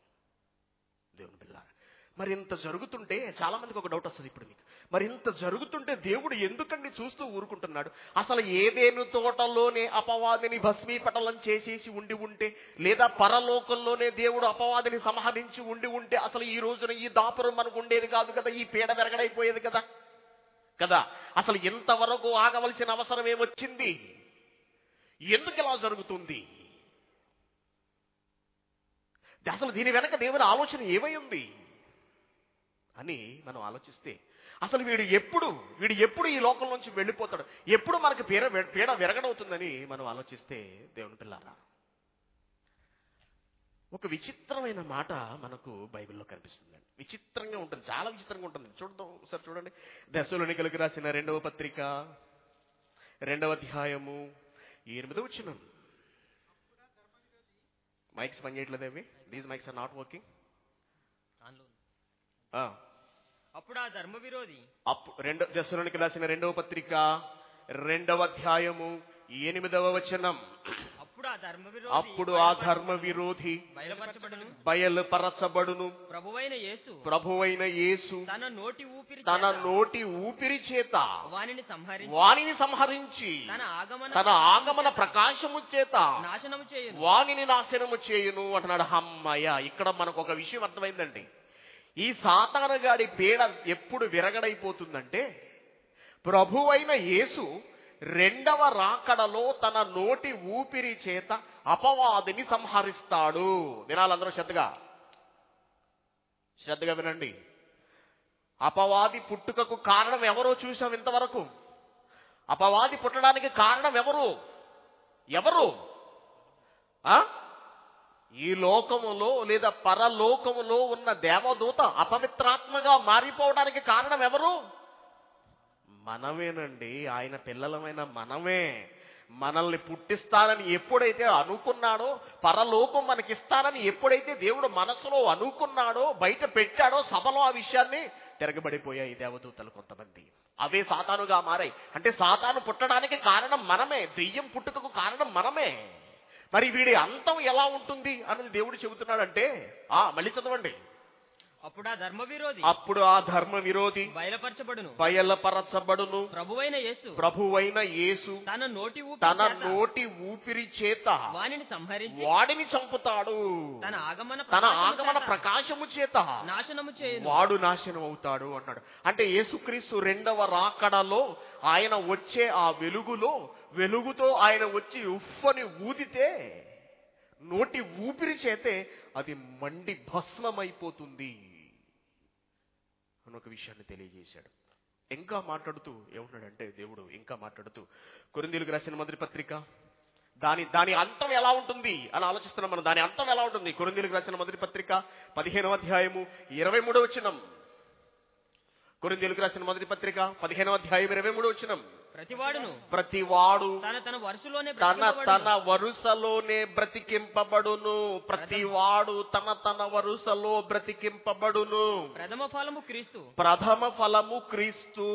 దేవుని బిడ్డలారా, మరి ఇంత జరుగుతుంటే చాలా మందికి ఒక డౌట్ వస్తుంది ఇప్పుడు మీకు. మరి ఇంత జరుగుతుంటే దేవుడు ఎందుకండి చూస్తూ ఊరుకుంటున్నాడు? అసలు ఏదేను తోటలోనే అపవాదిని భస్మీపటలం చేసేసి ఉండి ఉంటే, లేదా పరలోకంలోనే దేవుడు అపవాదిని సంహరించి ఉండి ఉంటే అసలు ఈ రోజున ఈ దాపురం మనకు ఉండేది కాదు కదా, ఈ పీడ వెరగడైపోయేది కదా కదా అసలు ఇంతవరకు ఆగవలసిన అవసరం ఏమొచ్చింది? ఎందుకు ఇలా జరుగుతుంది? అసలు దీని వెనక దేవుని ఆలోచన ఏమై ఉంది అని మనం ఆలోచిస్తే, అసలు వీడు ఎప్పుడు ఈ లోకం నుంచి వెళ్ళిపోతాడు, ఎప్పుడు మనకు పీడ విరగడవుతుందని మనం ఆలోచిస్తే, దేవుని పిల్లారా, ఒక విచిత్రమైన మాట మనకు బైబిల్లో కనిపిస్తుందండి. విచిత్రంగా ఉంటుంది, చాలా విచిత్రంగా ఉంటుంది. చూద్దాం ఒకసారి, చూడండి. దశలోనికలకు రాసిన 2వ పత్రిక 2వ అధ్యాయము 8వ వచనం. మైక్స్ పనిచేయట్లేదేవి? These mics are not working. అప్పుడు ఆ ధర్మ విరోధి, దశలోనికి రాసిన 2వ పత్రిక 2వ అధ్యాయము 8వ వచనం. అప్పుడు ఆ ధర్మ విరోధి బయలుపరచబడును, ప్రభువైన యేసు తన నోటి ఊపిరి చేత వానిని సంహరించి తన ఆగమన ప్రకాశము చేత వానిని నాశనము చేయును అంటున్నాడు. అమ్మయ్య, ఇక్కడ మనకు ఒక విషయం అర్థమైందండి. ఈ సాతానుగాడి పీడ ఎప్పుడు విరగడైపోతుందంటే, ప్రభువైన యేసు 2వ రాకడలో తన నోటి ఊపిరి చేత అపవాదిని సంహరిస్తాడు. వినాలందరూ శ్రద్ధగా వినండి. అపవాది పుట్టుకకు కారణం ఎవరో చూసాం ఇంతవరకు. అపవాది పుట్టడానికి కారణం ఎవరు? ఈ లోకములో లేదా పరలోకములో ఉన్న దేవదూత అపవిత్రాత్మగా మారిపోవడానికి కారణం ఎవరు? మనమేనండి. ఆయన పిల్లలమైన మనమే. మనల్ని పుట్టిస్తానని ఎప్పుడైతే అనుకున్నాడో, పరలోకం మనకిస్తానని ఎప్పుడైతే దేవుడు మనసులో అనుకున్నాడో, బయట పెట్టాడో, సభలో ఆ విషయాన్ని తిరగబడిపోయాయి దేవదూతలు కొంతమంది. అవే సాతానుగా మారాయి. అంటే సాతాను పుట్టడానికి కారణం మనమే, దెయ్యం పుట్టుకకు కారణం మనమే. మరి వీడి అంతం ఎలా ఉంటుంది అన్నది దేవుడు చెబుతున్నాడంటే, మళ్ళీ చదవండి. అప్పుడు ఆ ధర్మ విరోధి బయలుపరచబడును, ప్రభువైన యేసు తన నోటి ఊపిరి చేత వాడిని చంపుతాడు, తన ఆగమన ప్రకాశము చేత వాడు నాశనం అవుతాడు అన్నాడు. అంటే యేసుక్రీస్తు 2వ రాకడలో ఆయన వచ్చే ఆ వెలుగుతో ఆయన వచ్చి ఉఫ్ఫని ఊదితే, నోటి ఊపిరి చేతే అది మండి భస్మమైపోతుంది అని ఒక విషయాన్ని తెలియజేశాడు. ఇంకా మాట్లాడుతూ ఏమన్నాడంటే, దేవుడు ఇంకా మాట్లాడుతూ కొరింథీయులకు రాసిన మొదటి పత్రిక దాని అంతం ఎలా ఉంటుంది అని ఆలోచిస్తున్నాం మనం. దాని అంతం ఎలా ఉంటుంది? కొరింథీయులకు రాసిన మొదటి పత్రిక 15వ అధ్యాయము 23వ వచనం. కొరింథీయులకు రాసిన మొదటి పత్రిక 15వ అధ్యాయం 23వ వచనం. ప్రతివాడు తన వరుసలోనే బ్రతికింపబడును. ప్రతివాడు తన వరుసలో బ్రతికింపబడును. ప్రథమ ఫలము క్రీస్తు.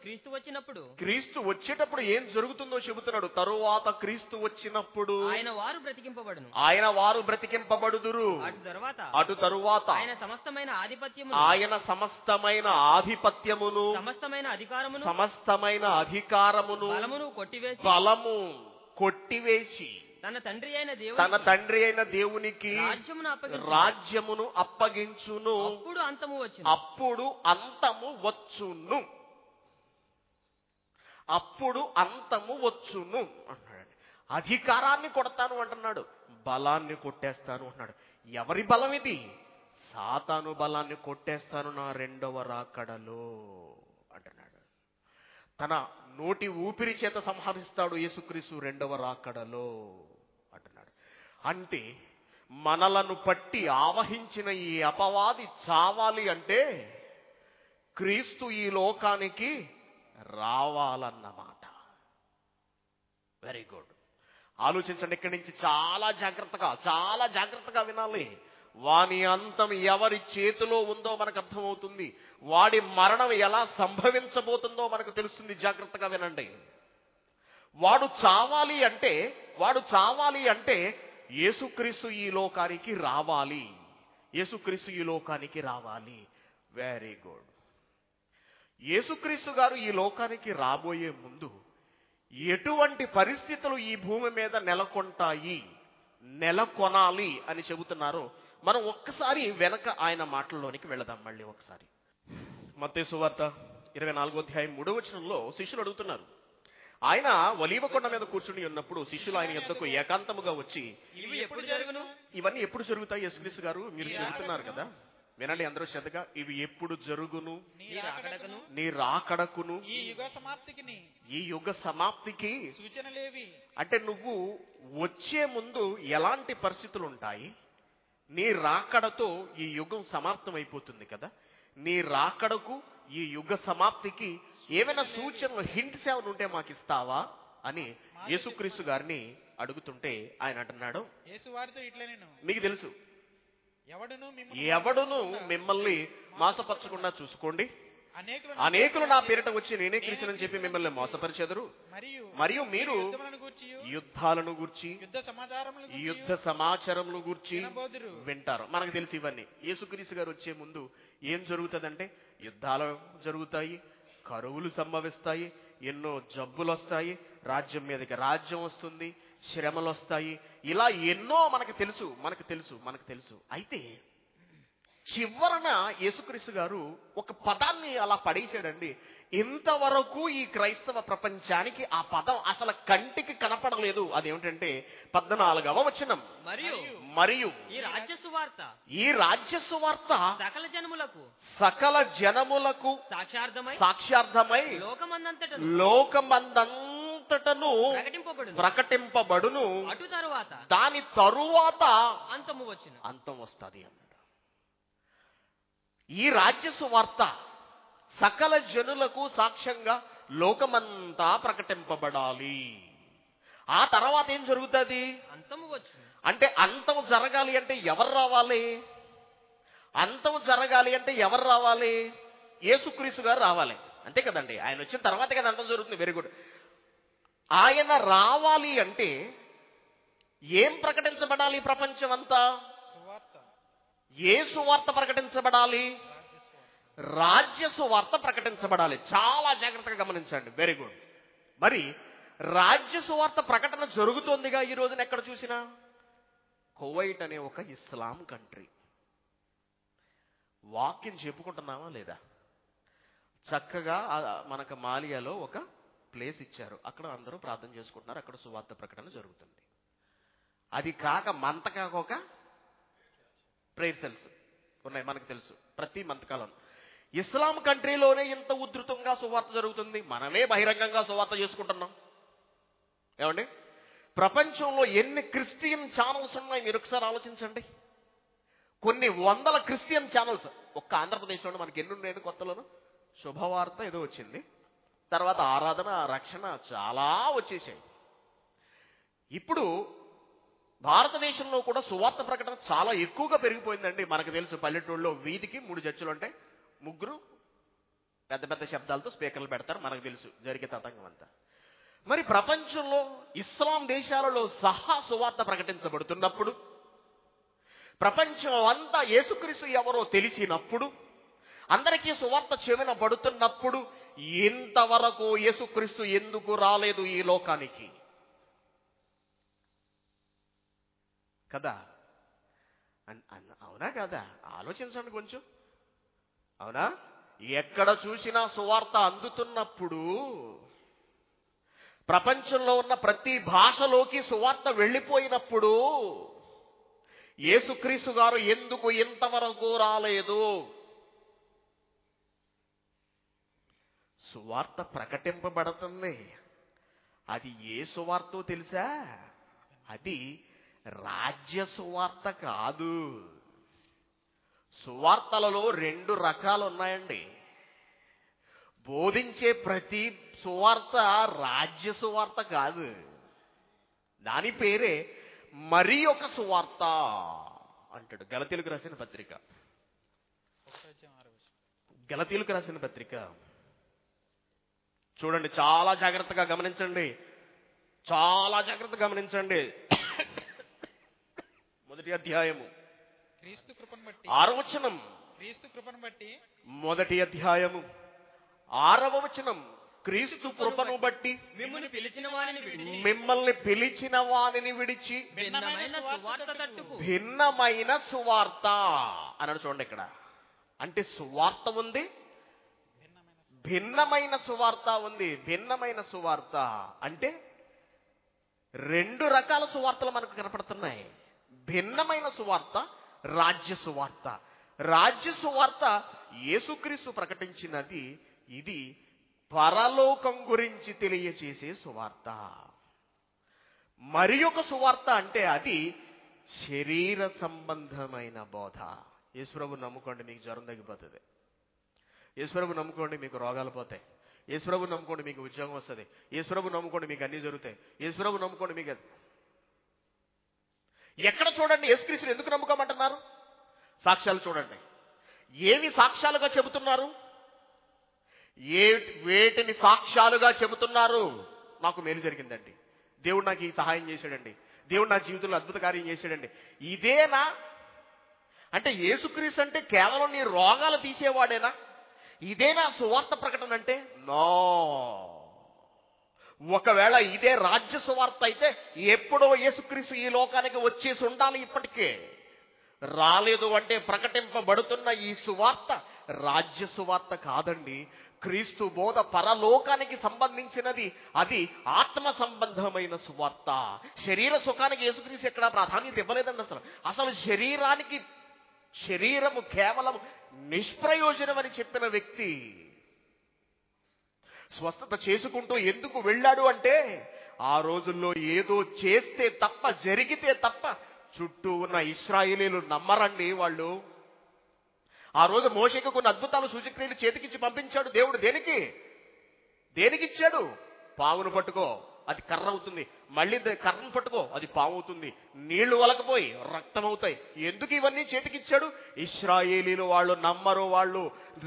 క్రీస్తు వచ్చినప్పుడు, క్రీస్తు వచ్చేటప్పుడు ఏం జరుగుతుందో చెబుతున్నాడు. తరువాత క్రీస్తు వచ్చినప్పుడు ఆయన వారు బ్రతికింపబడుదురు. అటు తరువాత ఆయన సమస్తమైన ఆధిపత్యమును, సమస్తమైన అధికారమును బలము కొట్టివేసి తన తండ్రి అయిన దేవునికి రాజ్యమును అప్పగించును. అప్పుడు అంతము వచ్చును అన్నాడు. అధికారాన్ని కొడతాను అంటున్నాడు, బలాన్ని కొట్టేస్తాను అంటున్నాడు. ఎవరి బలం ఇది? సాతాను బలాన్ని కొట్టేస్తాను నా రెండవ రాకడలో అంటున్నాడు. తన నోటి ఊపిరి చేత సంహరిస్తాడు యేసుక్రీస్తు రెండవ రాకడలో అంటున్నాడు. అంటే మనలను పట్టి ఆవహించిన ఈ అపవాది చావాలి అంటే క్రీస్తు ఈ లోకానికి రావాలన్నమాట. Very good. ఆలోచించండి. ఇక్కడి నుంచి చాలా జాగ్రత్తగా వినాలి. వాని అంతం ఎవరి చేతిలో ఉందో మనకు అర్థమవుతుంది. వాడి మరణం ఎలా సంభవించబోతుందో మనకు తెలుస్తుంది. జాగ్రత్తగా వినండి. వాడు చావాలి అంటే యేసుక్రీస్తు ఈ లోకానికి రావాలి. Very good. యేసుక్రీస్తు గారు ఈ లోకానికి రాబోయే ముందు ఎటువంటి పరిస్థితులు ఈ భూమి మీద నెలకొనాలి అని చెబుతున్నారో మనం ఒక్కసారి వెనక ఆయన మాటల్లోనికి వెళదాం. మళ్ళీ ఒకసారి మత్తయి సువార్త 24వ అధ్యాయం 3వ వచనంలో శిష్యులు అడుగుతున్నారు. ఆయన ఒలీవ కొండ మీద కూర్చుని ఉన్నప్పుడు శిష్యులు ఆయన యొద్దకు ఏకాంతముగా వచ్చి, ఇవన్నీ ఎప్పుడు జరుగుతాయి యేసుక్రీస్తు గారు? మీరు చెబుతున్నారు కదా, వినండి అందరూ శ్రద్ధగా. ఇవి ఎప్పుడు జరుగును? నీ రాకడకును ఈ యుగ సమాప్తికి సూచనలేవి. అంటే నువ్వు వచ్చే ముందు ఎలాంటి పరిస్థితులు ఉంటాయి? నీ రాకడతో ఈ యుగం సమాప్తం అయిపోతుంది కదా. నీ రాకడకు ఈ యుగ సమాప్తికి ఏమైనా సూచనలు, హింట్స్ ఏమైనా ఉంటే మాకు ఇస్తావా అని యేసుక్రీస్తు గారిని అడుగుతుంటే ఆయన అంటున్నాడు, మీకు తెలుసు, ఎవడును మిమ్మల్ని మోసపరచకుండా చూసుకోండి. అనేకులు నా పేరిట వచ్చి నేనే క్రీస్తునని చెప్పి మిమ్మల్ని మోసపరిచెదరు. మరియు మీరు యుద్ధాలను గూర్చి యుద్ధ సమాచారములు గూర్చి వింటారు. మనకు తెలిసి ఇవన్నీ. యేసుక్రీస్తు గారు వచ్చే ముందు ఏం జరుగుతుందంటే యుద్ధాలు జరుగుతాయి, కరువులు సంభవిస్తాయి, ఎన్నో జబ్బులు వస్తాయి, రాజ్యం మీదకి రాజ్యం వస్తుంది, శ్రమలు వస్తాయి. ఇలా ఎన్నో మనకు తెలుసు. అయితే చివరన యేసుక్రీస్తు గారు ఒక పదాన్ని అలా పడేశాడండి. ఇంతవరకు ఈ క్రైస్తవ ప్రపంచానికి ఆ పదం అసలు కంటికి కనపడలేదు. అదేమిటంటే 14వ వచనం, మరియు ఈ రాజ్య సువార్త సకల జనములకు సాక్ష్యార్థమై లోకమందంతటను ప్రకటింపబడును. దాని తరువాత అంతం వస్తుంది అన్నాడు. ఈ రాజ్య సువార్త సకల జనులకు సాక్ష్యంగా లోకమంతా ప్రకటింపబడాలి. ఆ తర్వాత ఏం జరుగుతుంది అంటే అంతం జరగాలి అంటే ఎవరు రావాలి? యేసుక్రీస్తు గారు రావాలి. అంతే కదండి. ఆయన వచ్చిన తర్వాతే కదా అంతం జరుగుతుంది. Very good. ఆయన రావాలి అంటే ఏం ప్రకటించబడాలి? ప్రపంచం అంతా ఏ సువార్త ప్రకటించబడాలి? రాజ్య సువార్త ప్రకటించబడాలి. చాలా జాగ్రత్తగా గమనించండి. Very good. మరి రాజ్య సువార్త ప్రకటన జరుగుతోందిగా ఈ రోజున ఎక్కడ చూసినా. కువైట్ అనే ఒక ఇస్లాం కంట్రీ. వాక్యం చెప్పుకుంటున్నామా లేదా? చక్కగా మనకు మాలియాలో ఒక ప్లేస్ ఇచ్చారు. అక్కడ అందరూ ప్రార్థన చేసుకుంటున్నారు. అక్కడ సువార్త ప్రకటన జరుగుతుంది. అది కాక మంతకాక ఒక ప్రేయర్ సెల్స్ ఉన్నాయి. మనకు తెలుసు. ప్రతి మంతకాలం ఇస్లాం కంట్రీలోనే ఇంత ఉధృతంగా సువార్త జరుగుతుంది. మనమే బహిరంగంగా సువార్త చేసుకుంటున్నాం. ఏమండి? ప్రపంచంలో ఎన్ని క్రిస్టియన్ ఛానల్స్ ఉన్నాయి మీరు ఒకసారి ఆలోచించండి. కొన్ని వందల క్రిస్టియన్ ఛానల్స్ ఒక్క ఆంధ్రప్రదేశ్లో మనకి ఎన్ని ఉండేది? కొత్తలోను శుభవార్త ఏదో వచ్చింది, తర్వాత ఆరాధన, రక్షణ చాలా వచ్చేసాయి. ఇప్పుడు భారతదేశంలో కూడా సువార్త ప్రకటన చాలా ఎక్కువగా పెరిగిపోయిందండి. మనకు తెలుసు, పల్లెటూళ్ళలో వీధికి 3 చర్చిలు ఉంటాయి, 3 పెద్ద పెద్ద శబ్దాలతో స్పీకర్లు పెడతారు. మనకు తెలుసు జరిగే తతంగం అంతా. మరి ప్రపంచంలో ఇస్లాం దేశాలలో సహా సువార్త ప్రకటించబడుతున్నప్పుడు, ప్రపంచం అంతా యేసుక్రీస్తు ఎవరో తెలిసినప్పుడు, అందరికీ సువార్త చెవిన పడుతున్నప్పుడు, ఇంతవరకు యేసుక్రీస్తు ఎందుకు రాలేదు ఈ లోకానికి? కదా? అవునా కదా? ఆలోచించండి కొంచెం. అవునా? ఎక్కడ చూసినా సువార్త అందుతున్నప్పుడు ప్రపంచంలో ఉన్న ప్రతి భాషలోకి సువార్త వెళ్ళిపోయినప్పుడు యేసుక్రీస్తు గారు ఎందుకు ఇంతవరకు రాలేదు? సువార్త ప్రకటింపబడుతుంది. అది ఏ సువార్తో తెలుసా? అది రాజ్య సువార్త కాదు. సువార్తలలో 2 రకాలు ఉన్నాయండి. బోధించే ప్రతి సువార్త రాజ్య సువార్త కాదు. దాని పేరే మరి ఒక సువార్త అంటాడు. గలతీయులకు రాసిన పత్రిక, గలతీయులకు రాసిన పత్రిక చూడండి, చాలా జాగ్రత్తగా గమనించండి, చాలా జాగ్రత్తగా గమనించండి. మొదటి అధ్యాయము క్రీస్తు కృపను బట్టి 6వ వచనం. క్రీస్తు కృపను బట్టి మొదటి అధ్యాయము 6వ వచనం. క్రీస్తు కృపను బట్టి మిమ్మల్ని పిలిచిన వారిని విడిచి మిమ్మల్ని పిలిచిన వానిని విడిచి భిన్నమైన సువార్త తట్టుకు భిన్నమైన సువార్త అన్నాడు. చూడండి ఇక్కడ, అంటే సువార్త ఉంది, భిన్నమైన సువార్త ఉంది. భిన్నమైన సువార్త అంటే 2 రకాల సువార్తలు మనకు కనపడుతున్నాయి. భిన్నమైన సువార్త, రాజ్య సువార్త. రాజ్య సువార్త యేసుక్రీస్తు ప్రకటించినది. ఇది పరలోకం గురించి తెలియచేసే సువార్త. మరి ఒక సువార్త అంటే అది శరీర సంబంధమైన బోధ. యేసుప్రభు నమ్ముకోండి, మీకు జ్వరం తగ్గిపోతుంది. యేసుప్రభు నమ్ముకోండి, మీకు రోగాలు పోతాయి. యేసుప్రభు నమ్ముకోండి, మీకు ఉద్యోగం వస్తుంది. యేసుప్రభు నమ్ముకోండి, మీకు అన్నీ జరుగుతాయి. యేసుప్రభు నమ్ముకోండి, మీకు ఎక్కడ చూడండి యేసుక్రీస్తుని ఎందుకు నమ్ముకోమంటున్నారు? సాక్ష్యాలు చూడండి. ఏమి సాక్ష్యాలుగా చెబుతున్నారు? వేటిని సాక్ష్యాలుగా చెబుతున్నారు? నాకు మేలు జరిగిందండి, దేవుడు నాకు ఈ సహాయం చేశాడండి, దేవుడు నా జీవితంలో అద్భుత కార్యం చేశాడండి. ఇదేనా? అంటే యేసుక్రీస్తు అంటే కేవలం నీ రోగాలు తీసేవాడేనా? ఇదేనా సువార్త ప్రకటన అంటే? నో. ఒకవేళ ఇదే రాజ్య సువార్త అయితే ఎప్పుడో యేసుక్రీస్తు ఈ లోకానికి వచ్చేసి ఉండాలి. ఇప్పటికే రాలేదు అంటే ప్రకటింపబడుతున్న ఈ సువార్త రాజ్య సువార్త కాదండి. క్రీస్తు బోధ పరలోకానికి సంబంధించినది. అది ఆత్మ సంబంధమైన సువార్త. శరీర సుఖానికి యేసుక్రీస్తు ఎక్కడా ప్రాధాన్యత ఇవ్వలేదండి. అసలు శరీరము కేవలం నిష్ప్రయోజనం అని చెప్పిన వ్యక్తి స్వస్థత చేసుకుంటూ ఎందుకు వెళ్ళాడు అంటే, ఆ రోజుల్లో ఏదో చేస్తే తప్ప, జరిగితే తప్ప చుట్టూ ఉన్న ఇశ్రాయేలీలు నమ్మరండి. వాళ్ళు ఆ రోజు మోషేకు కొన్ని అద్భుతాలు, సూచక్రియలు చేతికిచ్చి పంపించాడు దేవుడు. దేనికిచ్చాడు? పావును పట్టుకో, అది కర్ర అవుతుంది. మళ్ళీ కర్రను పట్టుకో, అది పాము అవుతుంది. నీళ్లు వలకపోయి రక్తం అవుతాయి. ఎందుకు ఇవన్నీ చేతికిచ్చాడు? ఇశ్రాయేలీలు వాళ్ళు నమ్మరు. వాళ్ళు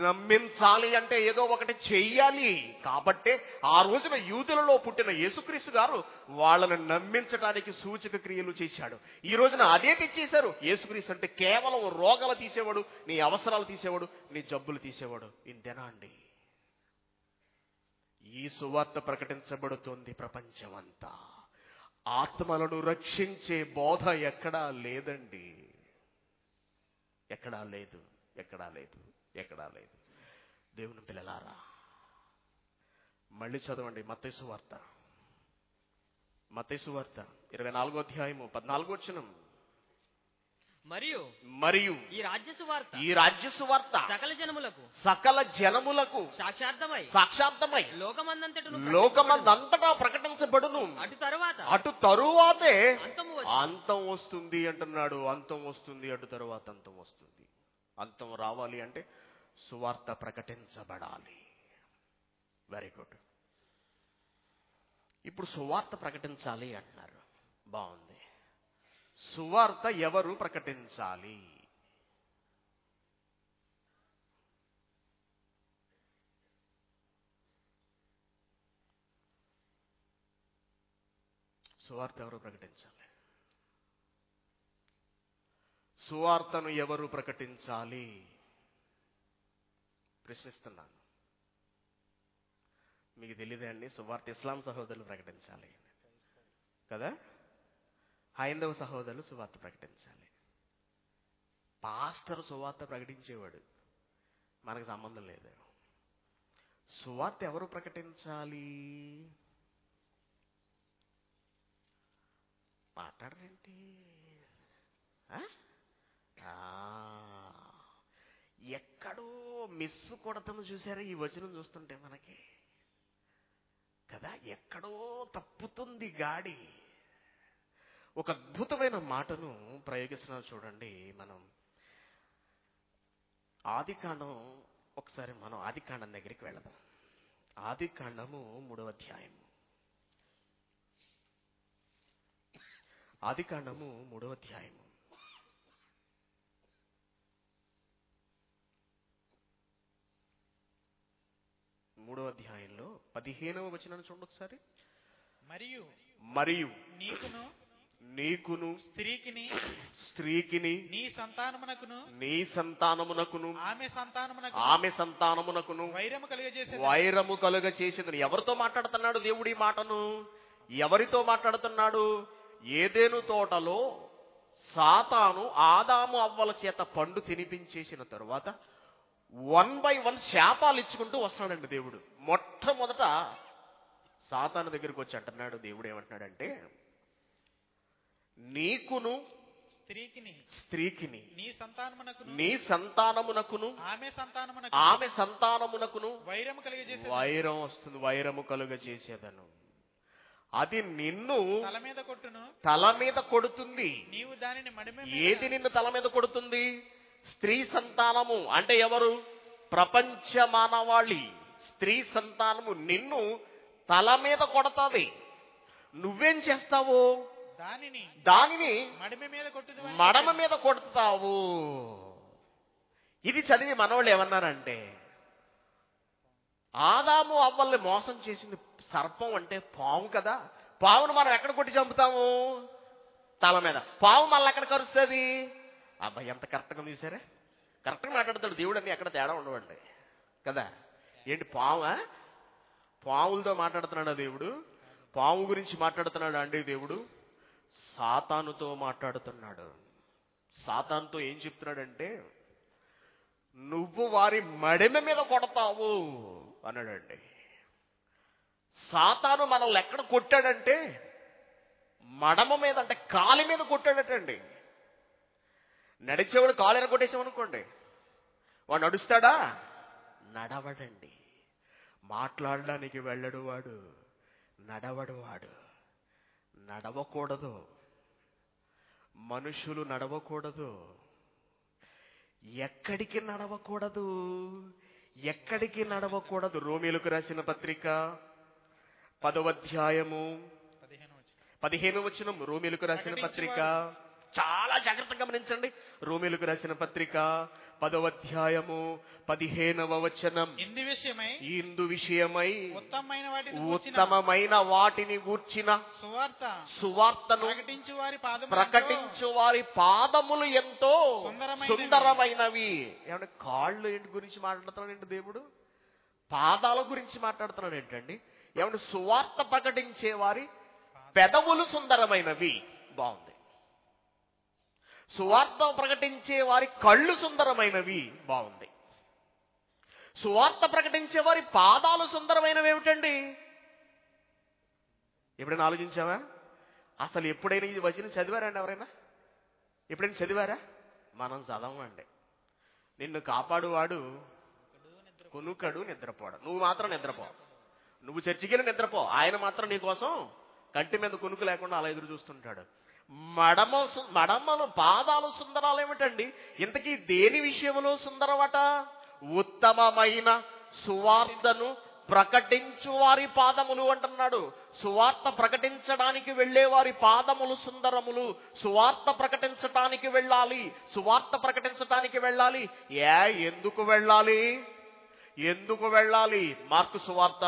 నమ్మించాలి అంటే ఏదో ఒకటి చెయ్యాలి. కాబట్టే ఆ రోజున యూదులలో పుట్టిన యేసుక్రీస్తు గారు వాళ్ళని నమ్మించడానికి సూచక క్రియలు చేశాడు. ఈ రోజున అదే తెచ్చేశారు. యేసుక్రీస్తు అంటే కేవలం రోగాలు తీసేవాడు, నీ అవసరాలు తీసేవాడు, నీ జబ్బులు తీసేవాడు. ఇంతేనా అండి? ఈ సువార్త ప్రకటించబడుతోంది ప్రపంచమంతా. ఆత్మలను రక్షించే బోధ ఎక్కడా లేదండి. ఎక్కడా లేదు, ఎక్కడా లేదు, ఎక్కడా లేదు. దేవుని పిల్లలారా, మళ్ళీ చదవండి మత్తయి సువార్త. మత్తయి సువార్త 24వ అధ్యాయము 14వ వచనం. మరియు ఈ రాజ్య సువార్త సకల జనములకు సాక్షార్థమై లోకమందంతటా ప్రకటించబడును. అటు తరువాతే అంతం వస్తుంది అంటున్నాడు. అంతం వస్తుంది, అటు తరువాత అంతం వస్తుంది. అంతం రావాలి అంటే సువార్త ప్రకటించబడాలి. Very good. ఇప్పుడు సువార్త ప్రకటించాలి అంటున్నారు. బాగుంది. సువార్త ఎవరు ప్రకటించాలి? సువార్త ఎవరు ప్రకటించాలి? సువార్తను ఎవరు ప్రకటించాలి? ప్రశ్నిస్తున్నాను. మీకు తెలియదే అండి, సువార్త ఇస్లాం సహోదరులు ప్రకటించాలి కదా, హైందవ సహోదరులు సువార్త ప్రకటించాలి. పాస్టర్ సువార్త ప్రకటించేవాడు, మనకు సంబంధం లేదు. సువార్త ఎవరు ప్రకటించాలి? మాట్లాడరేంటి? ఆ? ఆ, ఎక్కడో మిస్ కొడతాము చూసారా ఈ వచనం చూస్తుంటే మనకి కదా, ఎక్కడో తప్పుతుంది గాడి. ఒక అద్భుతమైన మాటను ప్రయోగిస్తున్నారు చూడండి. మనం ఆదికాండం, ఒకసారి మనం ఆదికాండం దగ్గరికి వెళదాం. ఆదికాండము 3వ అధ్యాయం. ఆదికాండము 3వ అధ్యాయం. మూడవ అధ్యాయంలో 15వ వచనాన్ని చూడండి ఒకసారి. మరియు నీకును స్త్రీకిని నీ సంతానమునకును ఆమె సంతానమునకును వైరము కలుగజేసేదని. ఎవరితో మాట్లాడుతున్నాడు దేవుడు ఈ మాటను? ఎవరితో మాట్లాడుతున్నాడు? ఏదెను తోటలో సాతాను ఆదాము అవ్వల చేత పండు తినిపించేసిన తరువాత 1 by 1 శాపాలు ఇచ్చుకుంటూ వస్తున్నాడండి దేవుడు. మొట్టమొదట సాతాను దగ్గరికి వచ్చి అంటున్నాడు దేవుడు, ఏమంటున్నాడంటే, నీకును స్త్రీకిని నీ సంతానమునకును ఆమె సంతానమునకును వైరం వస్తుంది, వైరము కలుగజేసేదను. అది నిన్ను తల మీద కొడుతుంది. ఏది నిన్ను తల మీద కొడుతుంది? స్త్రీ సంతానము అంటే ఎవరు? ప్రపంచ మానవాళి. స్త్రీ సంతానము నిన్ను తల మీద కొడతాది. నువ్వేం చేస్తావు? దానిని మడమ మీద కొడతావు. ఇది చదివి మనవాళ్ళు ఏమన్నారంటే, ఆదాము అవ్వల్ని మోసం చేసింది సర్పం అంటే పాము కదా. పావును మనం ఎక్కడ కొట్టి చంపుతాము? తల మీద. పావు మళ్ళీ ఎక్కడ కరుస్తుంది? అబ్బాయి ఎంత కరెక్ట్గా చూసారా? కరెక్ట్గా మాట్లాడతాడు దేవుడు, అన్ని ఎక్కడ తేడా ఉండవండి కదా. ఏంటి పావా? పావులతో మాట్లాడుతున్నాడా దేవుడు? పాము గురించి మాట్లాడుతున్నాడు అండి దేవుడు? సాతానుతో మాట్లాడుతున్నాడు. సాతానుతో ఏం చెప్తున్నాడంటే, నువ్వు వారి మడిమ మీద కొడతావు అన్నాడండి. సాతాను మనల్ని ఎక్కడ కొట్టాడంటే మడమ మీద, అంటే కాలి మీద కొట్టాడటండి. నడిచేవాడు కాలు ఎరగొట్టేసామనుకోండి, వాడు నడుస్తాడా? నడవడండి. మాట్లాడడానికి వెళ్ళడు వాడు, నడవడు వాడు. నడవకూడదు, మనుషులు నడవకూడదు. ఎక్కడికి నడవకూడదు? ఎక్కడికి నడవకూడదు? రోమీయులకు రాసిన పత్రిక 10వ అధ్యాయము 15వ వచనం. రోమీయులకు రాసిన పత్రిక, చాలా జాగ్రత్తగా గమనించండి. రోమీయులకు రాసిన పత్రిక 10వ అధ్యాయము 15వ వచనం. ఇందు విషయమై ఉత్తమమైన వాటిని గూర్చిన సువార్తను ప్రకటించు వారి పాదములు ఎంతో సుందరమైనవి. ఏమంటే కాళ్ళు ఏంటి గురించి మాట్లాడుతున్నాడు ఏంటి దేవుడు? పాదాల గురించి మాట్లాడుతున్నాడు ఏంటండి? ఏమంటే సువార్త ప్రకటించే వారి పెదవులు సుందరమైనవి. బాగుంది. సువార్త ప్రకటించే వారి కళ్ళు సుందరమైనవి. బాగుంది. సువార్త ప్రకటించే వారి పాదాలు సుందరమైనవి ఏమిటండి? ఎప్పుడైనా ఆలోచించావా? అసలు ఎప్పుడైనా ఇది వచనం చదివారండి? ఎవరైనా ఎప్పుడైనా చదివారా? మనం చదవండి. నిన్ను కాపాడువాడు కొనుకడు, నిద్రపోడు. నువ్వు మాత్రం నిద్రపో. నువ్వు చర్చికి వెళ్ళి నిద్రపో, ఆయన మాత్రం నీ కోసం కంటి మీద కొనుక్కు లేకుండా అలా ఎదురు చూస్తుంటాడు. మడమలు పాదాలు సుందరాలు ఏమిటండి? ఇంతకీ దేని విషయంలో సుందరమట? ఉత్తమమైన సువార్తను ప్రకటించు వారి పాదములు అంటున్నాడు. సువార్త ప్రకటించడానికి వెళ్లే వారి పాదములు సుందరములు. సువార్త ప్రకటించటానికి వెళ్ళాలి, సువార్త ప్రకటించటానికి వెళ్ళాలి. ఎందుకు వెళ్ళాలి? ఎందుకు వెళ్ళాలి? మార్కు సువార్త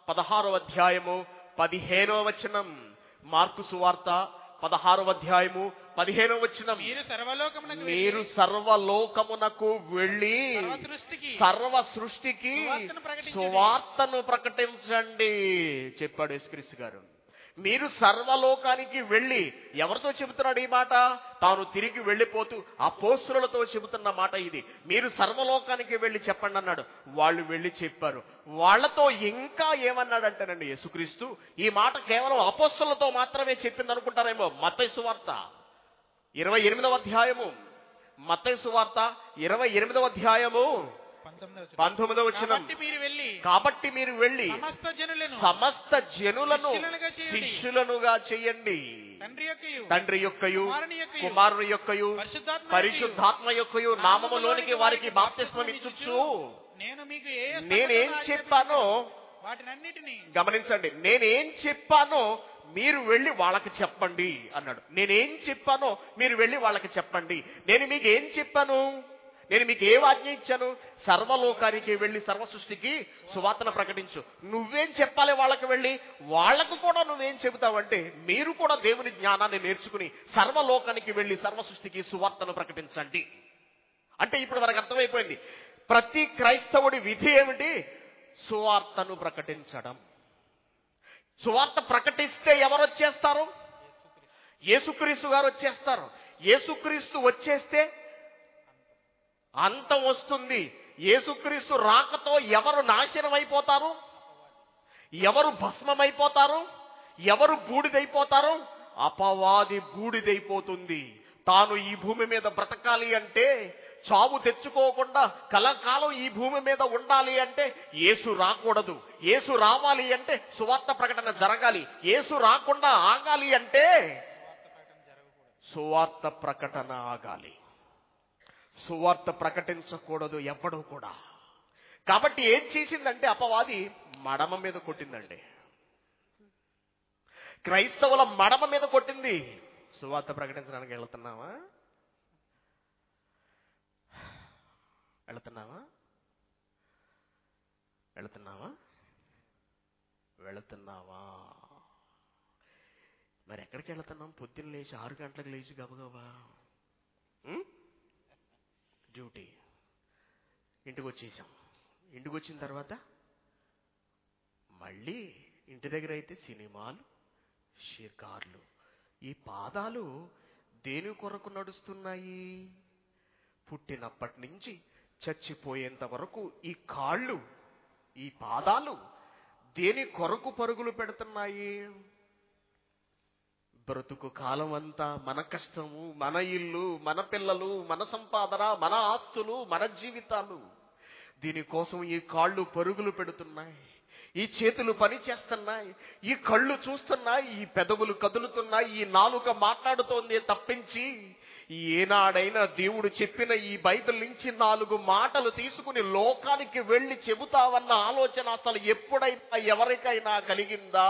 16వ అధ్యాయము 15వ వచనం. మార్కు సువార్త 16వ అధ్యాయము 15వ వచనం. మీరు సర్వలోకమునకు వెళ్ళి సర్వ సృష్టికి సువార్తను ప్రకటించండి చెప్పాడు యేసుక్రీస్తు గారు. మీరు సర్వలోకానికి వెళ్ళి, ఎవరితో చెబుతున్నాడు ఈ మాట? తాను తిరిగి వెళ్ళిపోతూ అపోస్తలులతో చెబుతున్న మాట ఇది. మీరు సర్వలోకానికి వెళ్ళి చెప్పండి అన్నాడు. వాళ్ళు వెళ్ళి చెప్పారు. వాళ్ళతో ఇంకా ఏమన్నాడంటేనండి యేసుక్రీస్తు, ఈ మాట కేవలం అపోస్తలులతో మాత్రమే చెప్పింది అనుకుంటారేమో. మత్తయి సువార్త 28వ అధ్యాయము, మత్తయి సువార్త 28వ అధ్యాయము 19వ వచనం. కాబట్టి మీరు వెళ్ళి సమస్త జనులను శిష్యులనుగా చేయండి, తండ్రి యొక్కయు కుమారుని యొక్కయు పరిశుద్ధాత్మ యొక్కయు నామములోనికి వారికి బాప్తిస్మం ఇచ్చుచు నేనేం చెప్పానో గమనించండి, నేనేం చెప్పానో మీరు వెళ్ళి వాళ్ళకి చెప్పండి అన్నాడు. నేనేం చెప్పానో మీరు వెళ్ళి వాళ్ళకి చెప్పండి. నేను మీకు ఏం చెప్పాను? నేను మీకు ఏ ఆజ్ఞ ఇచ్చాను? సర్వలోకానికి వెళ్ళి సర్వ సృష్టికి సువార్తను ప్రకటించు. నువ్వేం చెప్పాలి వాళ్ళకి వెళ్ళి? వాళ్లకు కూడా నువ్వేం చెబుతావంటే, మీరు కూడా దేవుని జ్ఞానాన్ని నేర్చుకుని సర్వలోకానికి వెళ్ళి సర్వ సృష్టికి సువార్తను ప్రకటించండి. అంటే ఇప్పుడు మనకు అర్థమైపోయింది, ప్రతి క్రైస్తవుడి విధి ఏమిటి? సువార్తను ప్రకటించడం. సువార్త ప్రకటిస్తే ఎవరు వచ్చేస్తారు? యేసుక్రీస్తు గారు వచ్చేస్తారు. యేసుక్రీస్తు వచ్చేస్తే అంతం వస్తుంది. యేసుక్రీస్తు రాకతో ఎవరు నాశనం అయిపోతారు? ఎవరు భస్మమైపోతారు? ఎవరు బూడిదైపోతారు? అపవాది బూడిదైపోతుంది. తాను ఈ భూమి మీద బ్రతకాలి అంటే, చావు తెచ్చుకోకుండా కలకాలం ఈ భూమి మీద ఉండాలి అంటే యేసు రాకూడదు. యేసు రావాలి అంటే సువార్త ప్రకటన జరగాలి. యేసు రాకుండా ఆగాలి అంటే సువార్త ప్రకటన ఆగాలి. సువార్త ప్రకటించకూడదు ఎవ్వడూ కూడా. కాబట్టి ఏం చేసిందంటే అపవాది మడమ మీద కొట్టిందండి. క్రైస్తవుల మడమ మీద కొట్టింది. సువార్త ప్రకటించడానికి వెళుతున్నావా? వెళుతున్నావా? వెళుతున్నావా? వెళుతున్నావా? మరి ఎక్కడికి వెళుతున్నాం? పొద్దున్న లేచి 6 గంటలకు లేచి గబగబా డ్యూటీ, ఇంటికి వచ్చేసాం. ఇంటికి వచ్చిన తర్వాత మళ్ళీ ఇంటి దగ్గర అయితే సినిమాలు, షికార్లు. ఈ పాదాలు దేని కొరకు నడుస్తున్నాయి? పుట్టినప్పటి నుంచి చచ్చిపోయేంత వరకు ఈ కాళ్ళు, ఈ పాదాలు దేని కొరకు పరుగులు పెడుతున్నాయి? బ్రతుకు కాలం అంతా మన కష్టము, మన ఇల్లు, మన పిల్లలు, మన సంపాదన, మన ఆస్తులు, మన జీవితాలు, దీనికోసం ఈ కాళ్ళు పరుగులు పెడుతున్నాయి. ఈ చేతులు పని చేస్తున్నాయి, ఈ కళ్ళు చూస్తున్నాయి, ఈ పెదవులు కదులుతున్నాయి, ఈ నాలుక మాట్లాడుతోంది తప్పించి ఏనాడైనా దేవుడు చెప్పిన ఈ బైబిల్ నుంచి 4 మాటలు తీసుకుని లోకానికి వెళ్ళి చెబుతావన్న ఆలోచన అసలు ఎప్పుడైనా ఎవరికైనా కలిగిందా?